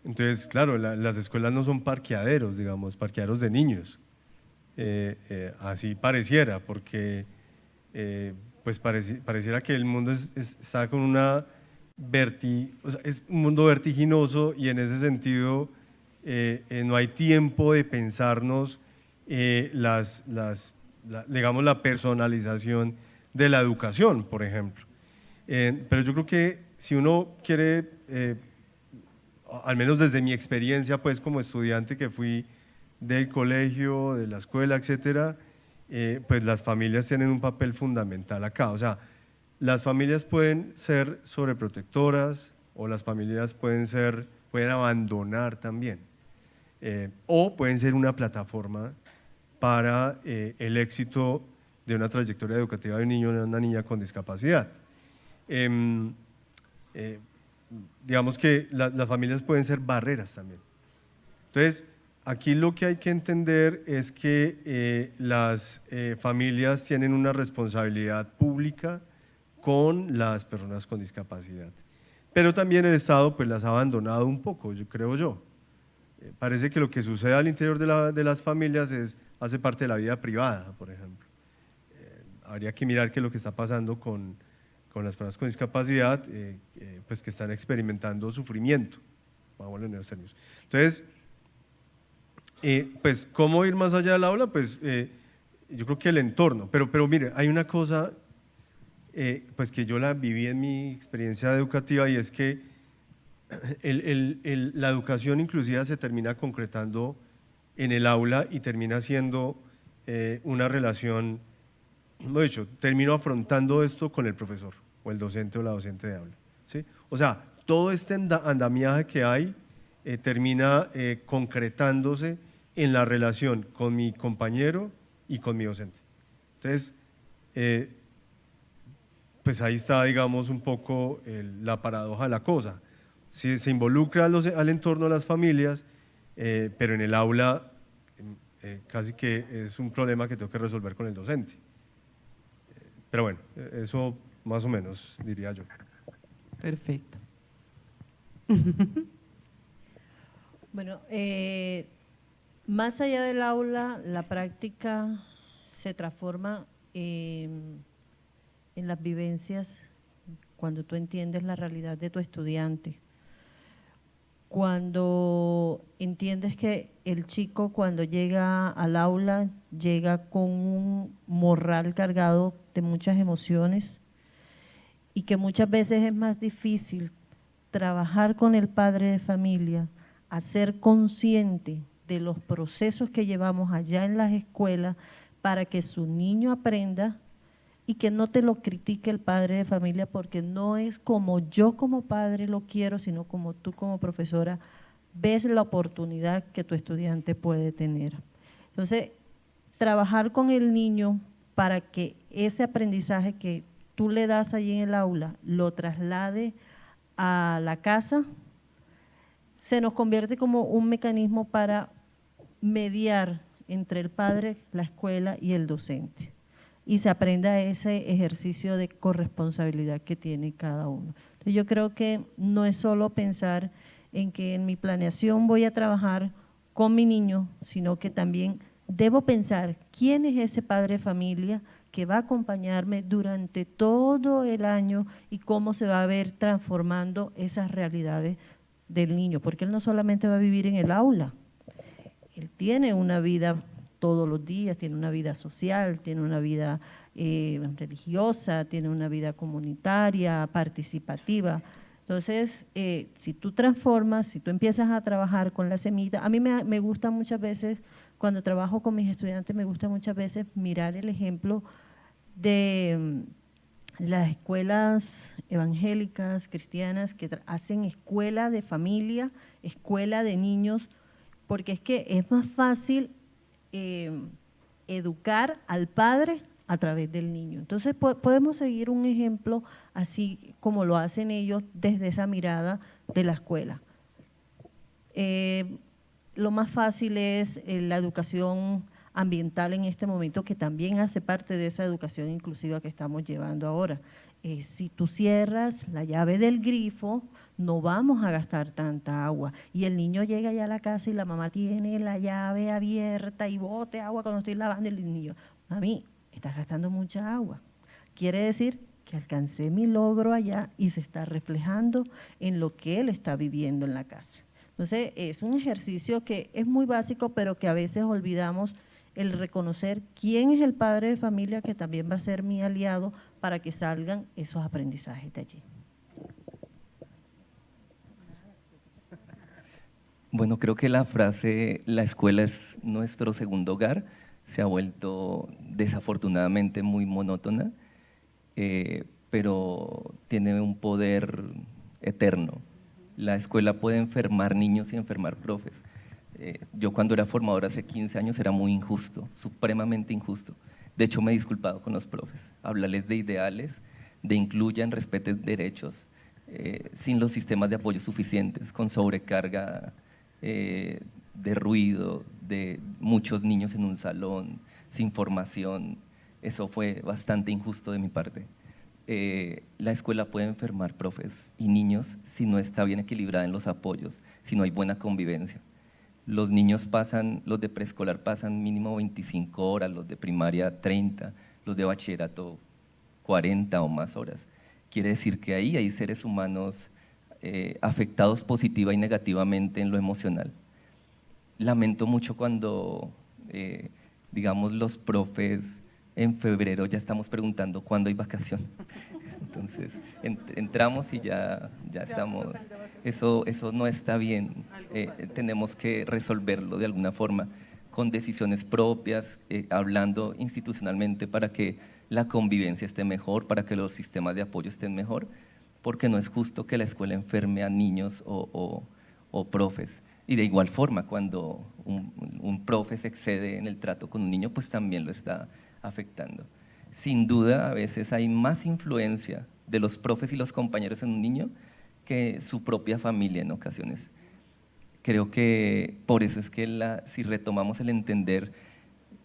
Entonces, claro, las escuelas no son parqueaderos, digamos, parqueaderos de niños. Así pareciera, porque pues pareciera que el mundo está con una o sea, es un mundo vertiginoso y en ese sentido no hay tiempo de pensarnos digamos, la personalización de la educación, por ejemplo. Pero yo creo que si uno quiere, al menos desde mi experiencia, pues como estudiante que fui del colegio, de la escuela, etcétera, pues las familias tienen un papel fundamental acá. O sea, las familias pueden ser sobreprotectoras o las familias pueden abandonar también. O pueden ser una plataforma para el éxito de una trayectoria educativa de un niño o de una niña con discapacidad. Digamos que las familias pueden ser barreras también. Entonces, aquí lo que hay que entender es que las familias tienen una responsabilidad pública con las personas con discapacidad, pero también el Estado pues las ha abandonado un poco, creo yo. Parece que lo que sucede al interior de las familias hace parte de la vida privada, por ejemplo. Habría que mirar qué es lo que está pasando con las personas con discapacidad, pues que están experimentando sufrimiento, vamos en esos términos. Entonces, pues, ¿cómo ir más allá del aula? Pues, yo creo que el entorno, pero mire, hay una cosa, pues que yo la viví en mi experiencia educativa y es que la educación inclusiva se termina concretando en el aula y termina siendo una relación, como he dicho, termino afrontando esto con el profesor o el docente o la docente de aula, ¿sí? O sea, todo este andamiaje que hay termina concretándose en la relación con mi compañero y con mi docente. Entonces, pues ahí está, digamos, un poco la paradoja de la cosa. Si se involucra al entorno de las familias, pero en el aula casi que es un problema que tengo que resolver con el docente. Pero bueno, eso más o menos diría yo. Perfecto. Bueno, más allá del aula, la práctica se transforma en las vivencias cuando tú entiendes la realidad de tu estudiante. Cuando entiendes que el chico cuando llega al aula llega con un morral cargado de muchas emociones y que muchas veces es más difícil trabajar con el padre de familia, hacer consciente de los procesos que llevamos allá en las escuelas para que su niño aprenda y que no te lo critique el padre de familia porque no es como yo como padre lo quiero, sino como tú como profesora ves la oportunidad que tu estudiante puede tener. Entonces, trabajar con el niño para que ese aprendizaje que tú le das allí en el aula lo traslade a la casa, se nos convierte como un mecanismo para mediar entre el padre, la escuela y el docente. Y se aprenda ese ejercicio de corresponsabilidad que tiene cada uno. Entonces yo creo que no es solo pensar en que en mi planeación voy a trabajar con mi niño, sino que también debo pensar quién es ese padre de familia que va a acompañarme durante todo el año y cómo se va a ver transformando esas realidades del niño, porque él no solamente va a vivir en el aula, él tiene una vida todos los días, tiene una vida social, tiene una vida religiosa, tiene una vida comunitaria, participativa. Entonces, si tú transformas, si tú empiezas a trabajar con la semilla, a mí me gusta muchas veces, cuando trabajo con mis estudiantes, me gusta muchas veces mirar el ejemplo de las escuelas evangélicas, cristianas, que hacen escuela de familia, escuela de niños, porque es que es más fácil educar al padre a través del niño. Entonces podemos seguir un ejemplo así como lo hacen ellos desde esa mirada de la escuela. Lo más fácil es la educación ambiental en este momento, que también hace parte de esa educación inclusiva que estamos llevando ahora. Si tú cierras la llave del grifo, no vamos a gastar tanta agua. Y el niño llega ya a la casa y la mamá tiene la llave abierta y bote agua cuando estoy lavando, y el niño, mami, estás gastando mucha agua. Quiere decir que alcancé mi logro allá y se está reflejando en lo que él está viviendo en la casa. Entonces, es un ejercicio que es muy básico, pero que a veces olvidamos el reconocer quién es el padre de familia que también va a ser mi aliado para que salgan esos aprendizajes de allí. Bueno, creo que la frase "la escuela es nuestro segundo hogar" se ha vuelto desafortunadamente muy monótona, pero tiene un poder eterno. La escuela puede enfermar niños y enfermar profes. Yo cuando era formador hace 15 años era muy injusto, supremamente injusto. De hecho, me he disculpado con los profes. Hablarles de ideales, de incluyan, respeten derechos, sin los sistemas de apoyo suficientes, con sobrecarga de ruido, de muchos niños en un salón, sin formación. Eso fue bastante injusto de mi parte. La escuela puede enfermar profes y niños si no está bien equilibrada en los apoyos, si no hay buena convivencia. Los niños pasan, los de preescolar pasan mínimo 25 horas, los de primaria 30, los de bachillerato 40 o más horas. Quiere decir que ahí hay seres humanos afectados positiva y negativamente en lo emocional. Lamento mucho cuando, digamos, los profes en febrero ya estamos preguntando cuándo hay vacación. Entonces, entramos y ya estamos Eso no está bien. Tenemos que resolverlo de alguna forma, con decisiones propias, hablando institucionalmente para que la convivencia esté mejor, para que los sistemas de apoyo estén mejor, porque no es justo que la escuela enferme a niños o profes. Y de igual forma, cuando un profe se excede en el trato con un niño, pues también lo está afectando. Sin duda, a veces hay más influencia de los profes y los compañeros en un niño que su propia familia en ocasiones. Creo que por eso es que si retomamos el entender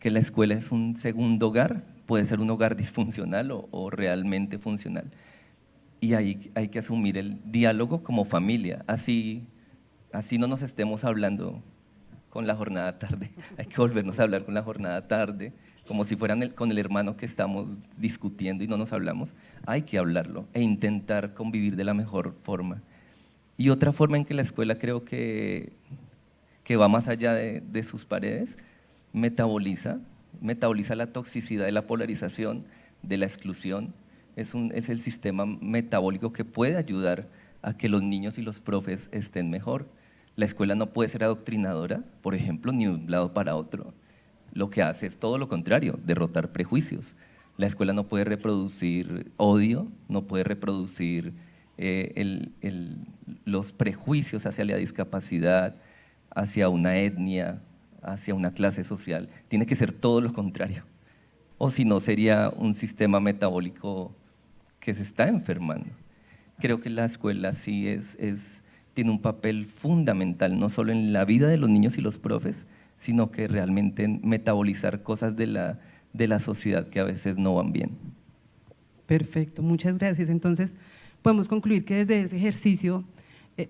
que la escuela es un segundo hogar, puede ser un hogar disfuncional o realmente funcional. Y ahí hay que asumir el diálogo como familia, así no nos estemos hablando con la jornada tarde, hay que volvernos a hablar con la jornada tarde, como si fueran con el hermano que estamos discutiendo y no nos hablamos, hay que hablarlo e intentar convivir de la mejor forma. Y otra forma en que la escuela creo que va más allá de sus paredes, metaboliza la toxicidad de la polarización, de la exclusión, es el sistema metabólico que puede ayudar a que los niños y los profes estén mejor. La escuela no puede ser adoctrinadora, por ejemplo, ni de un lado para otro. Lo que hace es todo lo contrario, derrotar prejuicios. La escuela no puede reproducir odio, no puede reproducir los prejuicios hacia la discapacidad, hacia una etnia, hacia una clase social. Tiene que ser todo lo contrario. O si no, sería un sistema metabólico que se está enfermando. Creo que la escuela sí tiene un papel fundamental, no solo en la vida de los niños y los profes, sino que realmente en metabolizar cosas de la sociedad que a veces no van bien. Perfecto, muchas gracias. Entonces, podemos concluir que desde ese ejercicio,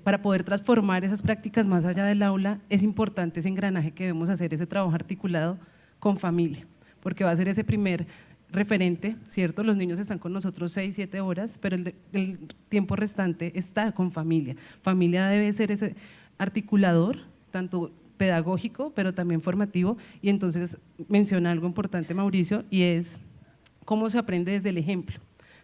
para poder transformar esas prácticas más allá del aula, es importante ese engranaje que debemos hacer, ese trabajo articulado con familia, porque va a ser ese primer referente, ¿cierto? Los niños están con nosotros 6, 7 horas, pero el tiempo restante está con familia. Familia debe ser ese articulador, tanto pedagógico, pero también formativo, y entonces menciona algo importante, Mauricio, y es cómo se aprende desde el ejemplo.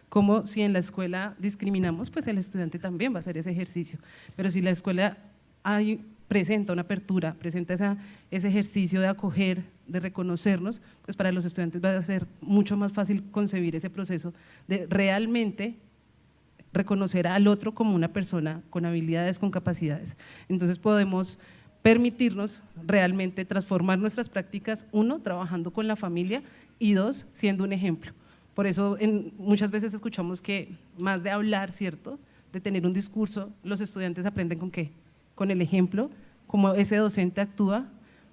Como si en la escuela discriminamos, pues el estudiante también va a hacer ese ejercicio, pero si la escuela presenta una apertura, presenta ese ejercicio de acoger, de reconocernos, pues para los estudiantes va a ser mucho más fácil concebir ese proceso de realmente reconocer al otro como una persona con habilidades, con capacidades. Entonces podemos permitirnos realmente transformar nuestras prácticas, uno, trabajando con la familia y dos, siendo un ejemplo. Por eso muchas veces escuchamos que más de hablar, ¿cierto?, de tener un discurso, los estudiantes aprenden ¿con qué? Con el ejemplo, como ese docente actúa.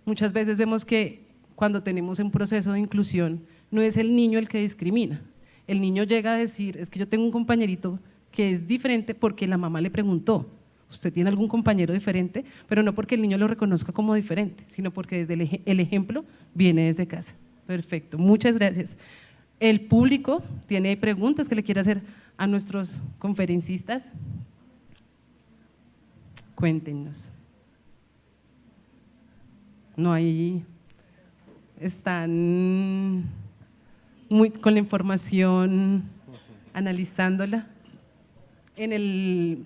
Muchas veces vemos que cuando tenemos un proceso de inclusión, no es el niño el que discrimina. El niño llega a decir, es que yo tengo un compañerito que es diferente porque la mamá le preguntó, ¿usted tiene algún compañero diferente? Pero no porque el niño lo reconozca como diferente, sino porque desde el ejemplo viene desde casa. Perfecto, muchas gracias. El público tiene preguntas que le quiere hacer a nuestros conferencistas. Cuéntenos. No hay, están con la información, analizándola en el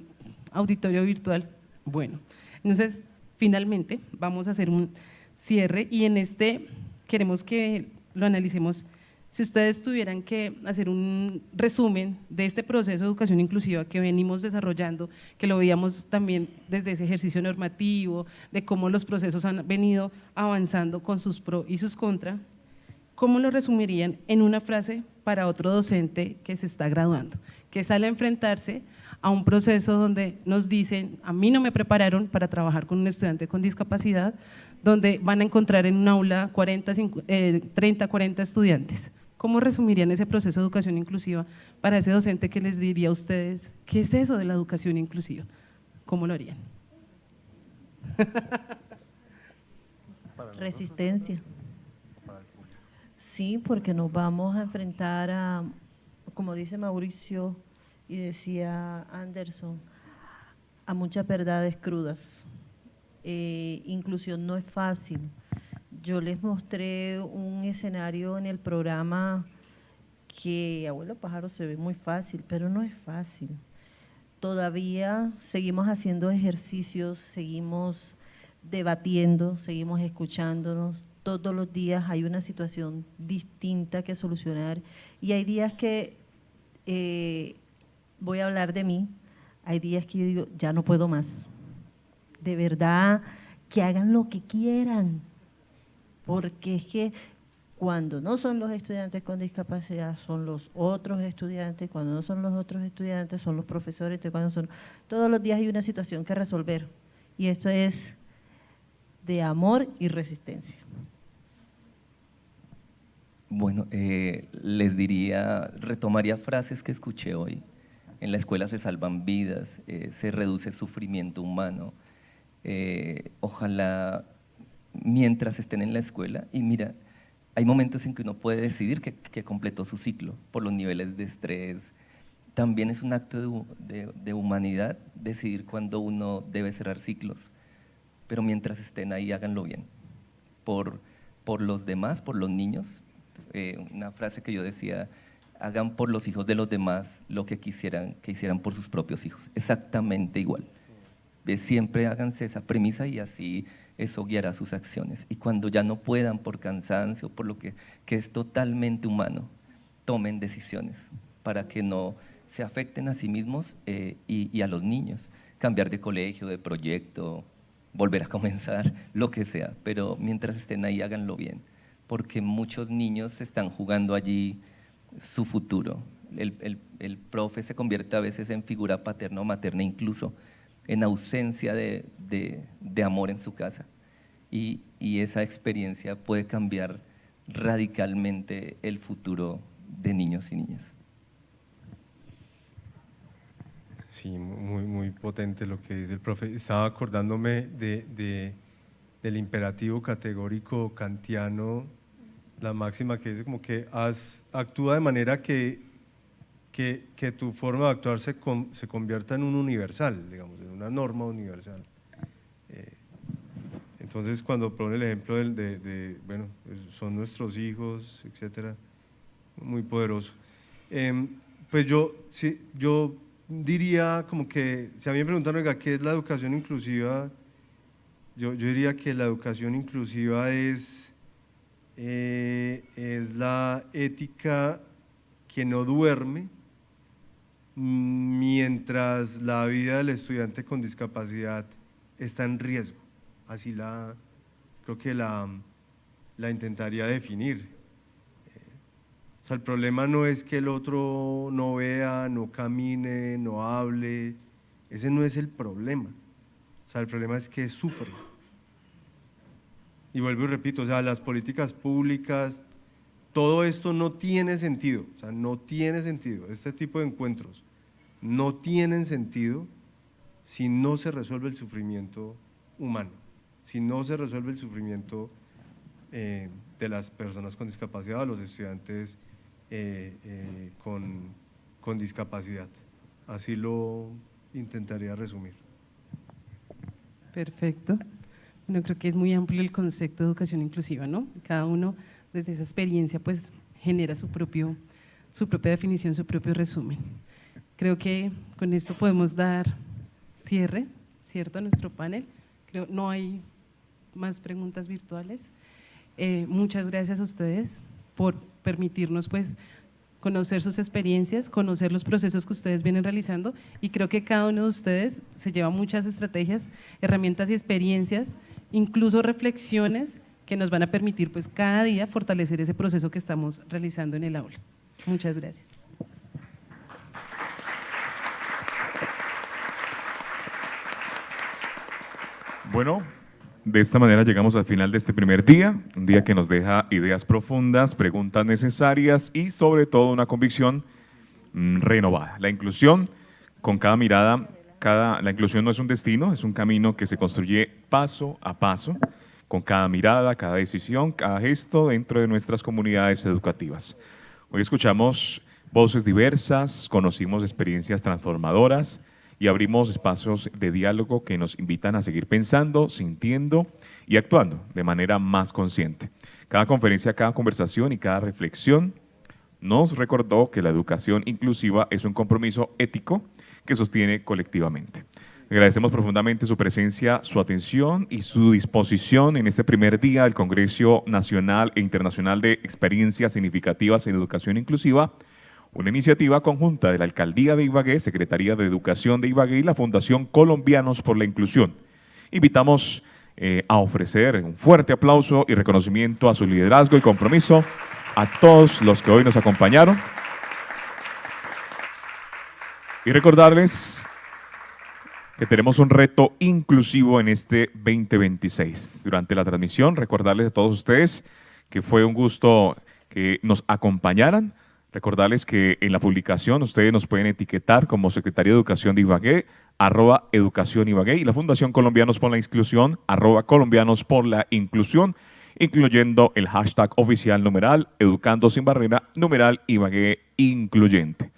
auditorio virtual. Bueno, entonces finalmente vamos a hacer un cierre y en este queremos que lo analicemos. Si ustedes tuvieran que hacer un resumen de este proceso de educación inclusiva que venimos desarrollando, que lo veíamos también desde ese ejercicio normativo, de cómo los procesos han venido avanzando con sus pros y sus contras, ¿cómo lo resumirían en una frase para otro docente que se está graduando, que sale a enfrentarse a un proceso donde nos dicen, a mí no me prepararon para trabajar con un estudiante con discapacidad, donde van a encontrar en un aula 30, 40 estudiantes? ¿Cómo resumirían ese proceso de educación inclusiva para ese docente que les diría a ustedes, qué es eso de la educación inclusiva? ¿Cómo lo harían? Resistencia. Sí, porque nos vamos a enfrentar a, como dice Mauricio y decía Anderson, a muchas verdades crudas. Inclusión no es fácil. Yo les mostré un escenario en el programa que Abuelo Pájaro se ve muy fácil, pero no es fácil. todavía seguimos haciendo ejercicios, seguimos debatiendo, seguimos escuchándonos. Todos los días hay una situación distinta que solucionar y hay días que, voy a hablar de mí, hay días que yo digo, ya no puedo más. De verdad, que hagan lo que quieran, porque es que cuando no son los estudiantes con discapacidad, son los otros estudiantes, cuando no son los otros estudiantes, son los profesores, todos los días hay una situación que resolver, y esto es de amor y resistencia. Bueno, les diría, retomaría frases que escuché hoy. En la escuela se salvan vidas, se reduce sufrimiento humano. Ojalá mientras estén en la escuela, y mira, hay momentos en que uno puede decidir que completó su ciclo por los niveles de estrés. También es un acto de humanidad decidir cuándo uno debe cerrar ciclos, pero mientras estén ahí háganlo bien, por los demás, por los niños. Una frase que yo decía, hagan por los hijos de los demás lo que quisieran que hicieran por sus propios hijos, exactamente igual. Siempre háganse esa premisa y así eso guiará sus acciones. Y cuando ya no puedan por cansancio, por lo que es totalmente humano, tomen decisiones para que no se afecten a sí mismos y a los niños. Cambiar de colegio, de proyecto, volver a comenzar, lo que sea, pero mientras estén ahí háganlo bien, porque muchos niños están jugando allí su futuro. El profe se convierte a veces en figura paterna o materna, incluso en ausencia de amor en su casa. Y esa experiencia puede cambiar radicalmente el futuro de niños y niñas. Sí, muy potente lo que dice el profe. Estaba acordándome del imperativo categórico kantiano, la máxima que dice como que actúa de manera que tu forma de actuar se convierta en un universal, digamos, en una norma universal. Entonces, cuando pone el ejemplo bueno, son nuestros hijos, etcétera, muy poderoso. Pues yo diría como que, si a mí me preguntan, oiga, ¿qué es la educación inclusiva? Yo diría que la educación inclusiva es la ética que no duerme mientras la vida del estudiante con discapacidad está en riesgo. Así creo que la intentaría definir. O sea, el problema no es que el otro no vea, no camine, no hable, ese no es el problema. O sea, el problema es que sufre. Y vuelvo y repito, o sea, las políticas públicas, todo esto no tiene sentido, o sea, no tiene sentido. Este tipo de encuentros no tienen sentido si no se resuelve el sufrimiento humano, si no se resuelve el sufrimiento de las personas con discapacidad o los estudiantes con discapacidad. Así lo intentaría resumir. Perfecto. Bueno, creo que es muy amplio el concepto de educación inclusiva, ¿no? Cada uno desde esa experiencia pues genera su propia definición, su propio resumen. Creo que con esto podemos dar cierre, ¿cierto?, a nuestro panel. Creo no hay más preguntas virtuales. Muchas gracias a ustedes por permitirnos pues conocer sus experiencias, conocer los procesos que ustedes vienen realizando, y creo que cada uno de ustedes se lleva muchas estrategias, herramientas y experiencias, incluso reflexiones que nos van a permitir pues cada día fortalecer ese proceso que estamos realizando en el aula. Muchas gracias. Bueno, de esta manera llegamos al final de este primer día, un día que nos deja ideas profundas, preguntas necesarias y sobre todo una convicción renovada. La inclusión, con cada mirada, la inclusión no es un destino, es un camino que se construye paso a paso, con cada mirada, cada decisión, cada gesto dentro de nuestras comunidades educativas. Hoy escuchamos voces diversas, conocimos experiencias transformadoras y abrimos espacios de diálogo que nos invitan a seguir pensando, sintiendo y actuando de manera más consciente. Cada conferencia, cada conversación y cada reflexión nos recordó que la educación inclusiva es un compromiso ético que sostiene colectivamente. Agradecemos profundamente su presencia, su atención y su disposición en este primer día del Congreso Nacional e Internacional de Experiencias Significativas en Educación Inclusiva, una iniciativa conjunta de la Alcaldía de Ibagué, Secretaría de Educación de Ibagué y la Fundación Colombianos por la Inclusión. Invitamos a ofrecer un fuerte aplauso y reconocimiento a su liderazgo y compromiso a todos los que hoy nos acompañaron. Y recordarles que tenemos un reto inclusivo en este 2026. Durante la transmisión, recordarles a todos ustedes que fue un gusto que nos acompañaran. Recordarles que en la publicación ustedes nos pueden etiquetar como Secretaría de Educación de Ibagué, @Educación Ibagué, y la Fundación Colombianos por la Inclusión, @Colombianos por la Inclusión, incluyendo el hashtag oficial numeral Educando Sin Barrera, numeral Ibagué Incluyente.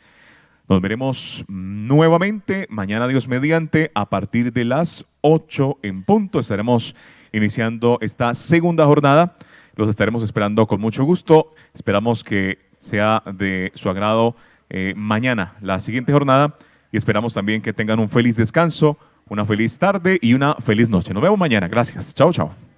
Nos veremos nuevamente mañana, Dios mediante, a partir de las 8 en punto. Estaremos iniciando esta segunda jornada. Los estaremos esperando con mucho gusto. Esperamos que sea de su agrado mañana la siguiente jornada y esperamos también que tengan un feliz descanso, una feliz tarde y una feliz noche. Nos vemos mañana. Gracias. Chao, chao.